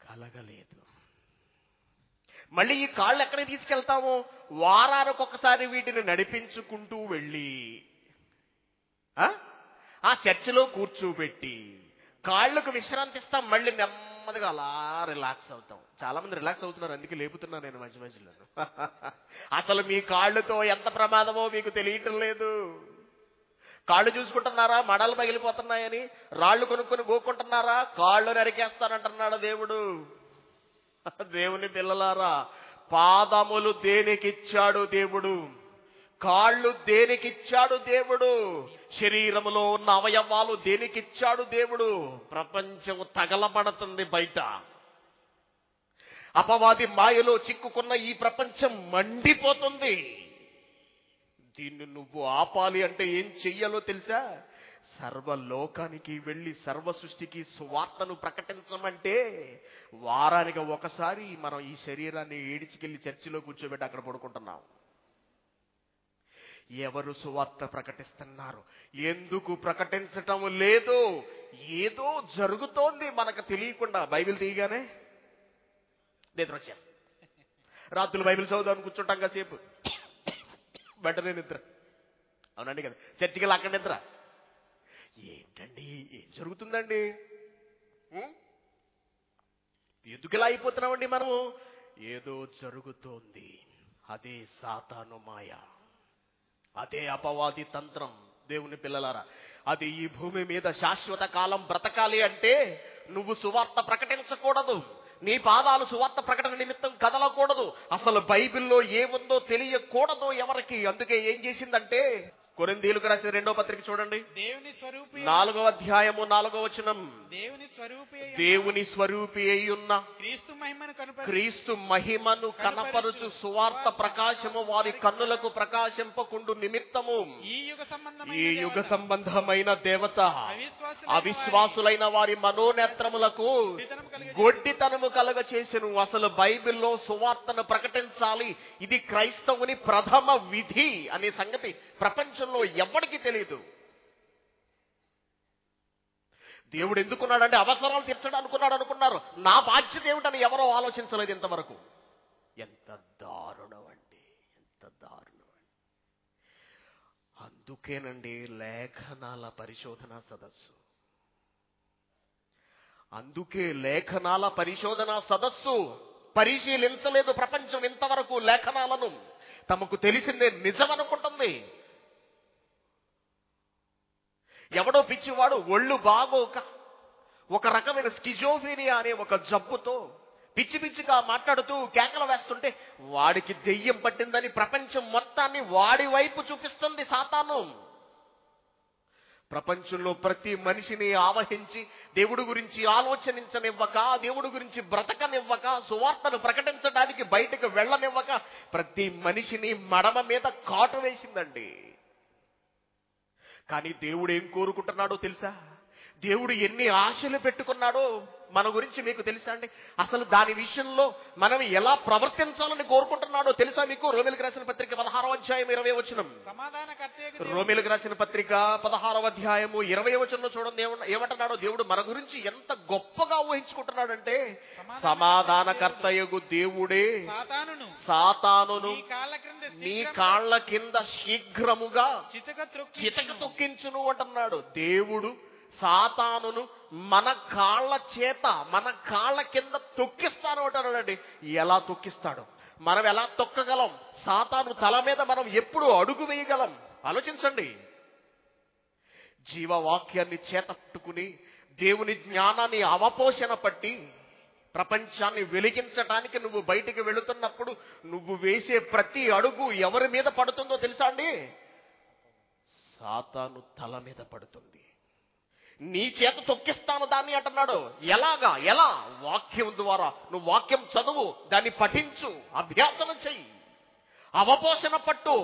కలగలేదు. మళ్ళీ ఈ కాళ్ళు ఎక్కడికి తీసుకెళ్తాము? వారానికి ఒకసారి వీటిని నడిపించుకుంటూ వెళ్ళి ఆ చర్చిలో కూర్చోబెట్టి కాళ్ళకు విశ్రాంతి ఇస్తాం. మళ్ళీ నెమ్మదిగా అలా రిలాక్స్ అవుతాం. చాలా మంది రిలాక్స్ అవుతున్నారు, అందుకే లేపుతున్నాను నేను మధ్య మధ్యలో. అసలు మీ కాళ్ళతో ఎంత ప్రమాదమో మీకు తెలియటం లేదు. కాళ్ళు చూసుకుంటున్నారా? మడలు పగిలిపోతున్నాయని రాళ్లు కొనుక్కొని గోకుంటున్నారా? కాళ్ళు నరికేస్తానంటున్నాడు దేవుడు. దేవుని పిల్లలారా, పాదములు దేనికిచ్చాడు దేవుడు? కాళ్ళు దేనికిచ్చాడు దేవుడు? శరీరములో ఉన్న అవయవాలు దేనికిచ్చాడు దేవుడు? ప్రపంచం తగలబడుతుంది బయట. అపవాది మాయలో చిక్కుకున్న ఈ ప్రపంచం మండిపోతుంది. దీన్ని నువ్వు ఆపాలి అంటే ఏం చెయ్యాలో తెలుసా? సర్వలోకానికి వెళ్ళి సర్వ సృష్టికి సువార్తను ప్రకటించమంటే వారానికి ఒకసారి మనం ఈ శరీరాన్ని ఏడిచికెళ్ళి చర్చిలో కూర్చోబెట్టి అక్కడ పడుకుంటున్నాం. ఎవరు సువార్త ప్రకటిస్తున్నారు? ఎందుకు ప్రకటించటం లేదు? ఏదో జరుగుతోంది మనకు తెలియకుండా. బైబిల్ తీయగానే నిద్ర వచ్చాను. రాత్రులు బైబిల్ చదువుదామని కూర్చుంటాం కాసేపు, వెంటనే నిద్ర. అవునండి కదా, చర్చికి వెళ్ళి అక్కడ నిద్ర. ఏంటండి, ఏం జరుగుతుందండి? ఎందుకు ఇలా అయిపోతున్నామండి మనము? ఏదో జరుగుతోంది. అదే సాతాను మాయ, అదే అపవాది తంత్రం. దేవుని పిల్లలారా, అది ఈ భూమి మీద శాశ్వత కాలం బ్రతకాలి అంటే నువ్వు సువార్త ప్రకటించకూడదు. నీ పాదాలు సువార్త ప్రకటన నిమిత్తం కదలకూడదు. అసలు బైబిల్లో ఏముందో తెలియకూడదు ఎవరికి. అందుకే ఏం చేసిందంటే కొరింథీయులకు రాసిన 2వ పత్రిక చూడండి, దేవుని స్వరూపి 4వ అధ్యాయము 4వ వచనం. దేవుని స్వరూపి అయ్యున్న క్రీస్తు మహిమను కనపరుచు సువార్త ప్రకాశము వారి కన్నులకు ప్రకాశింపకుండు నిమిత్తము ఈ యుగ సంబంధమైన దేవత అవిశ్వాసులైన వారి మనోనేత్రములకు గొడ్డితనము కలగ చేసెను. అసలు బైబిల్లో సువార్తను ప్రకటించాలి, ఇది క్రైస్తవుని ప్రథమ విధి అనే సంగతి ప్రపంచంలో ఎవరికి తెలియదు. దేవుడు ఎందుకున్నాడంటే అవసరాలు తీర్చడానికి అనుకున్నారు. నా బాధ్యత ఏమిటని ఎవరో ఆలోచించలేదు ఇంతవరకు. ఎంత దారుణం అండి, ఎంత దారుణం అండి. అందుకేనండి లేఖనాల పరిశోధన సదస్సు, అందుకే లేఖనాల పరిశోధన సదస్సు పరిశీలించలేదు ప్రపంచం ఇంతవరకు. లేఖనాలను తమకు తెలిసిందే నిజమనుకుంటుంది. ఎవడో పిచ్చివాడు ఒళ్ళు బాగోక ఒక రకమైన స్కిజోఫీనియా అనే ఒక జబ్బుతో పిచ్చి పిచ్చిగా మాట్లాడుతూ కేకలు వేస్తుంటే వాడికి దెయ్యం పట్టిందని ప్రపంచం మొత్తాన్ని వాడి వైపు చూపిస్తుంది సాతాను. ప్రపంచంలో ప్రతి మనిషిని ఆవహించి దేవుడి గురించి ఆలోచనించనివ్వక, దేవుడి గురించి బ్రతకనివ్వక, సువార్తను ప్రకటించడానికి బయటకు వెళ్ళనివ్వక ప్రతి మనిషిని మడమ మీద కాటు వేసిందండి. కానీ దేవుడు ఏం కోరుకుంటున్నాడో తెలుసా? దేవుడు ఎన్ని ఆశలు పెట్టుకున్నాడో మన గురించి మీకు తెలుసా అండి? అసలు దాని విషయంలో మనం ఎలా ప్రవర్తించాలని కోరుకుంటున్నాడో తెలుసా మీకు? రోమీయులకు రాసిన పత్రిక 16వ అధ్యాయం 20వ వచనం. రోమీయులకు రాసిన పత్రిక 16వ అధ్యాయము 20వ వచనంలో చూడండి ఏమంటున్నాడో. దేవుడు మన గురించి ఎంత గొప్పగా ఊహించుకుంటున్నాడంటే, సమాధానకర్తయగు దేవుడే సాతానును నీ కాళ్ల కింద శీఘ్రముగా చితక తొక్కించును అంటున్నాడు. దేవుడు సాతానును మన కాళ్ల చేత, మన కాళ్ల కింద తొక్కిస్తాను అంటాడండి. ఎలా తొక్కిస్తాడు? మనం ఎలా తొక్కగలం? సాతాను తల మీద మనం ఎప్పుడు అడుగు వేయగలం? ఆలోచించండి. జీవవాక్యాన్ని చేతట్టుకుని దేవుని జ్ఞానాన్ని అవపోషణ పట్టి ప్రపంచాన్ని వెలిగించడానికి నువ్వు బయటికి వెళుతున్నప్పుడు నువ్వు వేసే ప్రతి అడుగు ఎవరి మీద పడుతుందో తెలుసా అండి? సాతాను తల మీద పడుతుంది. నీ చేత తొక్కిస్తాను దాన్ని అంటున్నాడు. ఎలాగా? ఎలా? వాక్యం ద్వారా. నువ్వు వాక్యం చదువు, దాన్ని పఠించు, అభ్యాసన చెయ్యి, అవపోషణ పట్టు,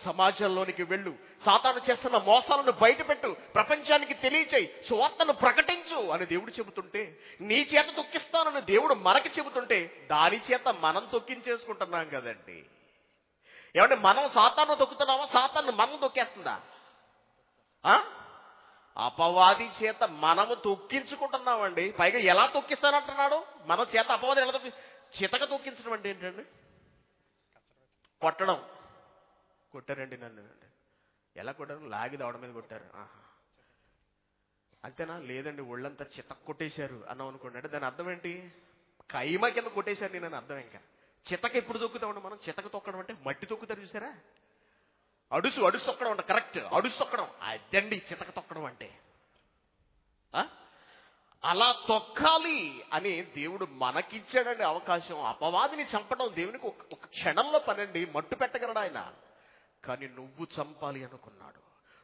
సమాజంలోనికి వెళ్ళు, సాతాను చేస్తున్న మోసాలను బయటపెట్టు, ప్రపంచానికి తెలియచేయి, సువార్తను ప్రకటించు అని దేవుడు చెబుతుంటే, నీ చేత తొక్కిస్తానని దేవుడు మనకి చెబుతుంటే దాని చేత మనం తొక్కించేసుకుంటున్నాం కదండి. ఏమంటే మనం సాతాను తొక్కుతున్నామా? సాతాను మనం తొక్కేస్తుందా? అపవాది చేత మనము తొక్కించుకుంటున్నామండి. పైగా ఎలా తొక్కిస్తానంటున్నాడు? మన చేత అపవాది ఎలా చితక తొక్కించడం అంటే ఏంటండి? కొట్టడం. కొట్టారండి నన్ను. ఎలా కొట్టారు? లాగి దవడ మీద కొట్టారు. అంతేనా? లేదండి, ఒళ్ళంతా చితక కొట్టేశారు అన్నాం అనుకోండి. అంటే దాని అర్థం ఏంటి? కైమా కింద కొట్టేశారు నేను అర్థం. ఇంకా చితక ఎప్పుడు తొక్కుతామండి మనం? చితక తొక్కడం అంటే మట్టి తొక్కుతారు చూసారా? అడుసు తొక్కడం అంట. కరెక్ట్, అడుసు తొక్కడం. అదండి చితక తొక్కడం అంటే. అలా తొక్కాలి అని దేవుడు మనకిచ్చాడండి అవకాశం. అపవాదిని చంపడం దేవునికి ఒక క్షణంలో పనండి. మట్టు పెట్టగలడు ఆయన. కానీ నువ్వు చంపాలి అనుకున్నాడు.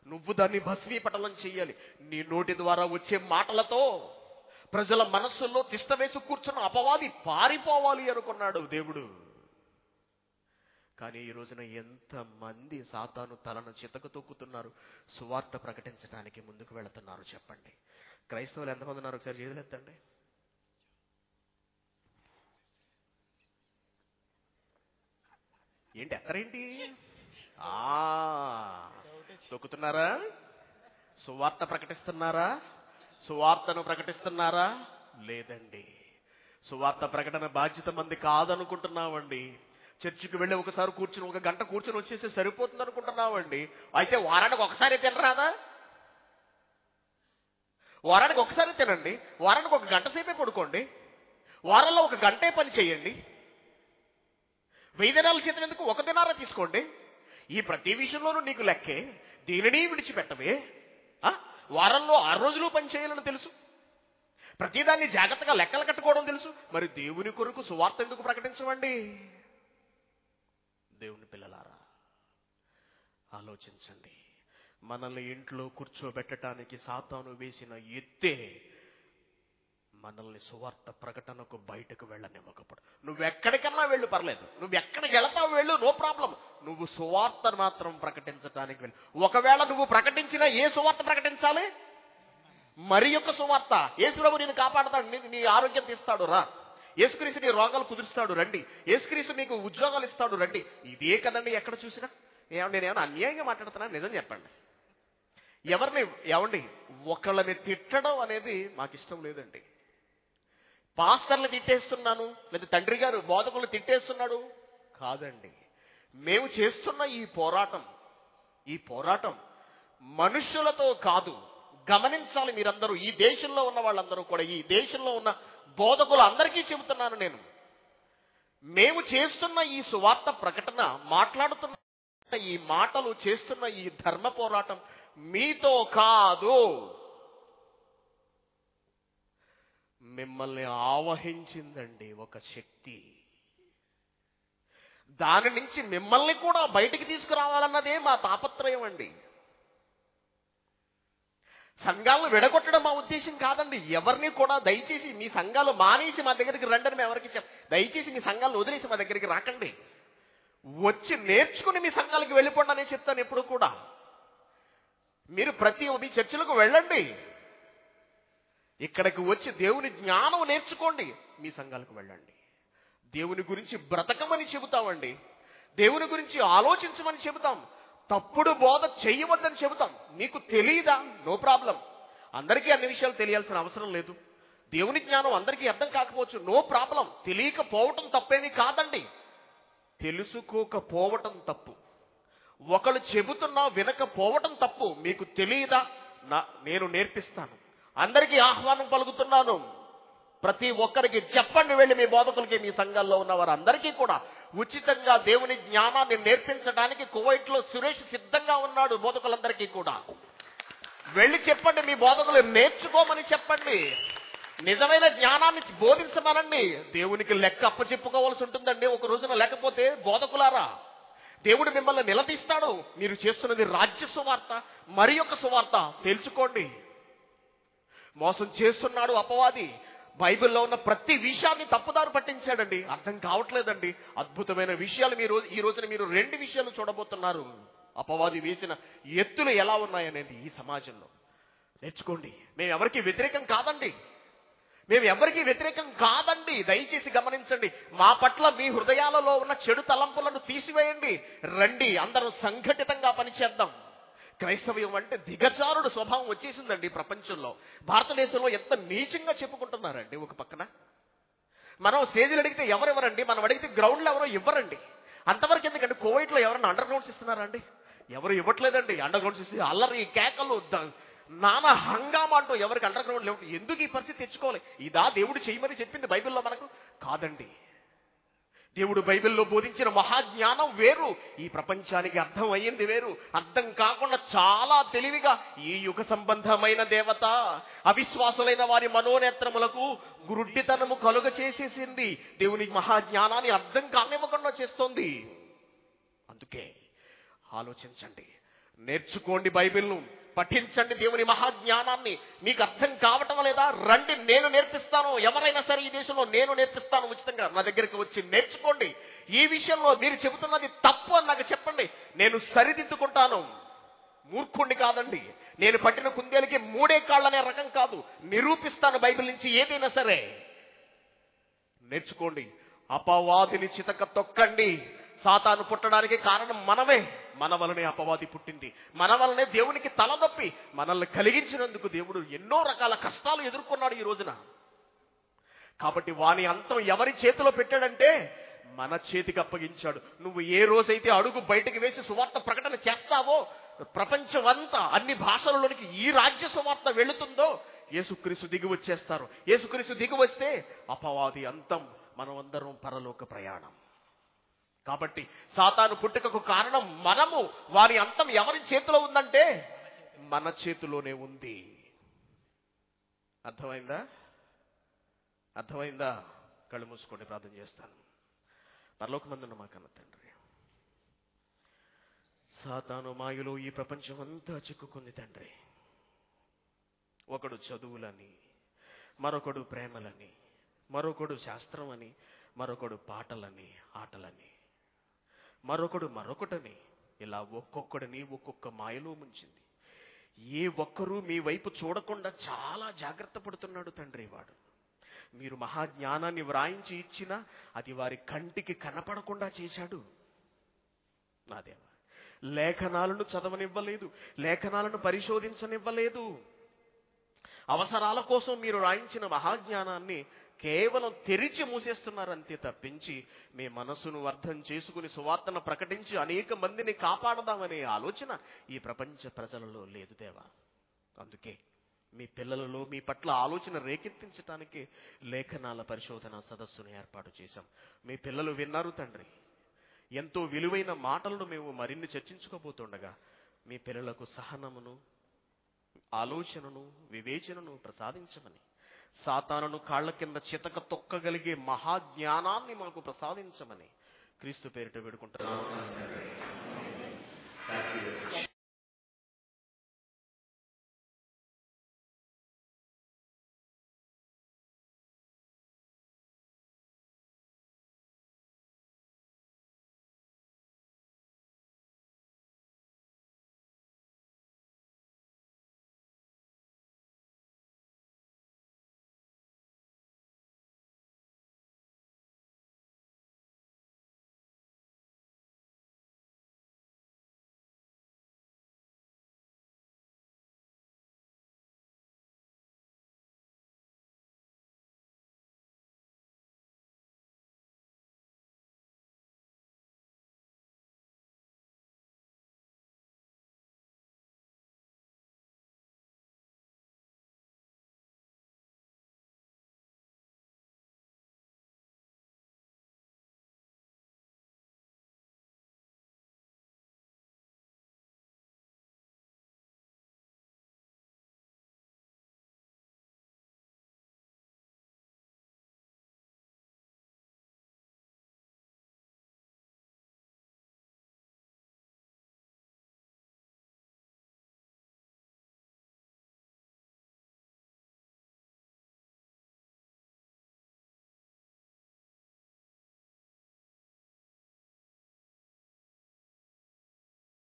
నువ్వు దాన్ని భస్మీపటలం చెయ్యాలి. నీ నోటి ద్వారా వచ్చే మాటలతో ప్రజల మనస్సుల్లో తిష్ట వేసి కూర్చున్న అపవాది పారిపోవాలి అనుకున్నాడు దేవుడు. కానీ ఈ రోజున ఎంతమంది సాతాను తలను చితక తొక్కుతున్నారు, సువార్త ప్రకటించడానికి ముందుకు వెళుతున్నారు చెప్పండి? క్రైస్తవులు ఎంతమంది ఉన్నారు? ఒకసారి చేతులెత్తండి. ఏంటి ఎత్తరేంటి? తొక్కుతున్నారా? సువార్త ప్రకటిస్తున్నారా? సువార్తను ప్రకటిస్తున్నారా? లేదండి. సువార్త ప్రకటన బాధ్యత మంది కాదనుకుంటున్నామండి. చర్చికి వెళ్ళి ఒకసారి కూర్చుని 1 గంట కూర్చుని వచ్చేసి సరిపోతుంది అనుకుంటున్నామండి. అయితే వారానికి ఒకసారి తినరాదా? వారానికి ఒకసారి తినండి. వారానికి 1 గంట సేపే పడుకోండి. వారంలో 1 గంటే పని చేయండి. 1000 దినాల జీతం ఎందుకు? 1 దినారా తీసుకోండి. ఈ ప్రతి విషయంలోనూ నీకు లెక్కే. దీనిని విడిచిపెట్టవే. వారంలో 6 రోజులు పని చేయాలని తెలుసు. ప్రతిదాన్ని జాగ్రత్తగా లెక్కలు కట్టుకోవడం తెలుసు. మరి దేవుని కొరకు సువార్త ఎందుకు ప్రకటించమండి? దేవుని పిల్లలారా ఆలోచించండి. మనల్ని ఇంట్లో కూర్చోబెట్టడానికి సాతాను వేసిన ఎత్తే మనల్ని సువార్త ప్రకటనకు బయటకు వెళ్ళనివ్వకపోవడం. నువ్వెక్కడికన్నా వెళ్ళు, పర్లేదు. నువ్వెక్కడికి వెళతావు వెళ్ళు, నో ప్రాబ్లం. నువ్వు సువార్తను మాత్రం ప్రకటించడానికి వెళ్ళు. ఒకవేళ నువ్వు ప్రకటించినా ఏ సువార్త ప్రకటించాలి? మరి యొక్క సువార్త. యేసుప్రభు నేను కాపాడతాడు, నీ ఆరోగ్యం తీస్తాడు, రా. యేసుక్రీస్తు నీ రోగాలు కుదురుస్తాడు, రండి. యేసుక్రీస్తు మీకు ఉద్యోగాలు ఇస్తాడు, రండి. ఇదే కదండి ఎక్కడ చూసినా. నేనేమన్నా అన్యాయంగా మాట్లాడుతున్నా? నిజం చెప్పండి. ఏమండి ఒకళ్ళని తిట్టడం అనేది మాకు ఇష్టం లేదండి. పాస్టర్లు తిట్టేస్తున్నాను, లేదా తండ్రి గారు బోధకులు తిట్టేస్తున్నాడు కాదండి. మేము చేస్తున్న ఈ పోరాటం మనుషులతో కాదు. గమనించాలి మీరందరూ, ఈ దేశంలో ఉన్న వాళ్ళందరూ కూడా, ఈ దేశంలో ఉన్న బోధకులు అందరికీ చెబుతున్నాను నేను, మేము చేస్తున్న ఈ సువార్త ప్రకటన, మాట్లాడుతున్న ఈ మాటలు, చేస్తున్న ఈ ధర్మ పోరాటం మీతో కాదు. మిమ్మల్ని ఆవహించిందండి ఒక శక్తి. దాని నుంచి మిమ్మల్ని కూడా బయటికి తీసుకురావాలన్నదే మా తాపత్రయం అండి. సంఘాలను విడగొట్టడం మా ఉద్దేశం కాదండి. ఎవరిని కూడా దయచేసి మీ సంఘాలు మానేసి మా దగ్గరికి రండి మేము ఎవరికి దయచేసి మీ సంఘాలను వదిలేసి మా దగ్గరికి రాకండి. వచ్చి నేర్చుకుని మీ సంఘాలకు వెళ్ళిపోండి అని చెప్తాను ఎప్పుడు కూడా. మీరు ప్రతి మీ చర్చలకు వెళ్ళండి, ఇక్కడికి వచ్చి దేవుని జ్ఞానం నేర్చుకోండి, మీ సంఘాలకు వెళ్ళండి. దేవుని గురించి బ్రతకమని చెబుతామండి, దేవుని గురించి ఆలోచించమని చెబుతాం, తప్పుడు బోధ చెయ్యవద్దని చెబుతాం. మీకు తెలియదా? No problem. అందరికీ అన్ని విషయాలు తెలియాల్సిన అవసరం లేదు. దేవుని జ్ఞానం అందరికీ అర్థం కాకపోవచ్చు, నో ప్రాబ్లం. తెలియకపోవటం తప్పేమీ కాదండి, తెలుసుకోకపోవటం తప్పు. ఒకళ్ళు చెబుతున్నా వినకపోవటం తప్పు. మీకు తెలియదా? నేను నేర్పిస్తాను. అందరికీ ఆహ్వానం పలుకుతున్నాను, ప్రతి ఒక్కరికి చెప్పండి, వెళ్ళి మీ బోధకులకి, మీ సంఘాల్లో ఉన్న వారు అందరికీ కూడా ఉచితంగా దేవుని జ్ఞానాన్ని నేర్పించడానికి కువైట్లో సురేష్ సిద్ధంగా ఉన్నాడు. బోధకులందరికీ కూడా వెళ్ళి చెప్పండి, మీ బోధకులు నేర్చుకోమని చెప్పండి, నిజమైన జ్ఞానాన్ని బోధించమనండి. దేవునికి లెక్క అప్పచెప్పుకోవాల్సి ఉంటుందండి ఒక రోజున. లేకపోతే బోధకులారా, దేవుడు మిమ్మల్ని నిలదీస్తాడు. మీరు చేస్తున్నది రాజ్య సువార్త, మరి యొక్క సువార్త తెలుసుకోండి. మోసం చేస్తున్నాడు అపవాది. బైబిల్లో ఉన్న ప్రతి విషయాన్ని తప్పుదారు పట్టించాడండి. అర్థం కావట్లేదండి. అద్భుతమైన విషయాలు ఈ రోజున మీరు 2 విషయాలు చూడబోతున్నారు. అపవాది వేసిన ఎత్తులు ఎలా ఉన్నాయనేది ఈ సమాజంలో నేర్చుకోండి. మేము ఎవరికి వ్యతిరేకం కాదండి, దయచేసి గమనించండి. మా పట్ల మీ హృదయాలలో ఉన్న చెడు తలంపులను తీసివేయండి, రండి, అందరూ సంఘటితంగా పనిచేద్దాం. క్రైస్తవ్యం అంటే దిగజారుడు స్వభావం వచ్చేసిందండి ప్రపంచంలో. భారతదేశంలో ఎంత నీచంగా చెప్పుకుంటున్నారండి. ఒక పక్కన మనం స్టేజీలు అడిగితే ఎవరెవరండి, మనం అడిగితే గ్రౌండ్లో ఎవరో ఇవ్వరండి. అంతవరకు ఎందుకంటే కువైట్లో ఎవరన్నా అండర్ గ్రౌండ్స్ ఇస్తున్నారా అండి? ఎవరు ఇవ్వట్లేదండి. అండర్ గ్రౌండ్స్ ఇస్తే అల్లరి కేకలు, నానా హంగామా అంటూ ఎవరికి అండర్ గ్రౌండ్ లేవు. ఎందుకు ఈ పరిస్థితి తెచ్చుకోవాలి? ఇదా దేవుడు చేయమని చెప్పింది బైబిల్లో మనకు? కాదండి. దేవుడు బైబిల్లో బోధించిన మహాజ్ఞానం వేరు, ఈ ప్రపంచానికి అర్థం అయ్యింది వేరు. అర్థం కాకుండా చాలా తెలివిగా ఈ యుగ సంబంధమైన దేవత అవిశ్వాసులైన వారి మనోనేత్రములకు గురుడ్డితనము కలుగ చేసేసింది. దేవుని మహాజ్ఞానాన్ని అర్థం కానివ్వకుండా చేస్తోంది. అందుకే ఆలోచించండి, నేర్చుకోండి, బైబిల్ను పఠించండి, దేవుని మహాజ్ఞానాన్ని. మీకు అర్థం కావటం లేదా? రండి, నేను నేర్పిస్తాను. ఎవరైనా సరే ఈ దేశంలో నేను నేర్పిస్తాను ఉచితంగా. నా దగ్గరికి వచ్చి నేర్చుకోండి. ఈ విషయంలో మీరు చెబుతున్నది తప్పు అని నాకు చెప్పండి, నేను సరిదిద్దుకుంటాను. మూర్ఖుణ్ణి కాదండి. నేను పట్టిన కుందేలకి 3 కాళ్ళనే రకం కాదు. నిరూపిస్తాను బైబిల్ నుంచి ఏదైనా సరే. నేర్చుకోండి. అపవాదిని చితక తొక్కండి. సాతాను పుట్టడానికి కారణం మనమే. మన వలనే అపవాది పుట్టింది. మన వలనే దేవునికి తలనొప్పి మనల్ని కలిగించినందుకు దేవుడు ఎన్నో రకాల కష్టాలు ఎదుర్కొన్నాడు ఈ రోజున. కాబట్టి వాని అంతం ఎవరి చేతిలో పెట్టాడంటే మన చేతికి అప్పగించాడు. నువ్వు ఏ రోజైతే అడుగు బయటకు వేసి సువార్త ప్రకటన చేస్తావో, ప్రపంచం అంతా అన్ని భాషలలోనికి ఈ రాజ్య సువార్త వెళుతుందో, యేసుక్రీస్తు దిగి వచ్చేస్తారు. యేసుక్రీస్తు దిగి వస్తే అపవాది అంతం, మనమందరం పరలోక ప్రయాణం. కాబట్టి సాతాను పుట్టుకకు కారణం మనము. వారి అంతం ఎవరి చేతిలో ఉందంటే మన చేతిలోనే ఉంది. అర్థమైందా? కళ్ళు మూసుకోండి, ప్రార్థన చేస్తాను. పరలోకమందున్న మా కన్న తండ్రి, సాతాను మాయలో ఈ ప్రపంచం అంతా చిక్కుకుంది తండ్రి. ఒకడు చదువులని, మరొకడు ప్రేమలని, మరొకడు శాస్త్రం అని, మరొకడు పాటలని, ఆటలని, మరొకడు మరొకటని, ఇలా ఒక్కొక్కడిని ఒక్కొక్క మాయలో ముంచింది. ఏ ఒక్కరూ మీ వైపు చూడకుండా చాలా జాగ్రత్త పడుతున్నాడు తండ్రి వాడు. మీరు మహాజ్ఞానాన్ని వ్రాయించి ఇచ్చినా అది వారి కంటికి కనపడకుండా చేశాడు. నా దేవా, లేఖనాలను చదవనివ్వలేదు, లేఖనాలను పరిశోధించనివ్వలేదు. అవసరాల కోసం మీరు రాయించిన మహాజ్ఞానాన్ని కేవలం తెరిచి మూసేస్తున్నారంతే తప్పించి మీ మనసును అర్థం చేసుకుని సువార్తను ప్రకటించి అనేక మందిని కాపాడదామనే ఆలోచన ఈ ప్రపంచ ప్రజలలో లేదు దేవా. అందుకే మీ పిల్లలలో మీ పట్ల ఆలోచన రేకెత్తించటానికి లేఖనాల పరిశోధన సదస్సును ఏర్పాటు చేశాం. మీ పిల్లలు విన్నారు తండ్రి. ఎంతో విలువైన మాటలను మేము మరిన్ని చర్చించుకోబోతుండగా మీ పిల్లలకు సహనమును, ఆలోచనను, వివేచనను ప్రసాదించమని, సాతానును కాళ్ల కింద చితక తొక్కగలిగే మహాజ్ఞానాన్ని మాకు ప్రసాదించమని క్రీస్తు పేరిట వేడుకుంటున్నాము.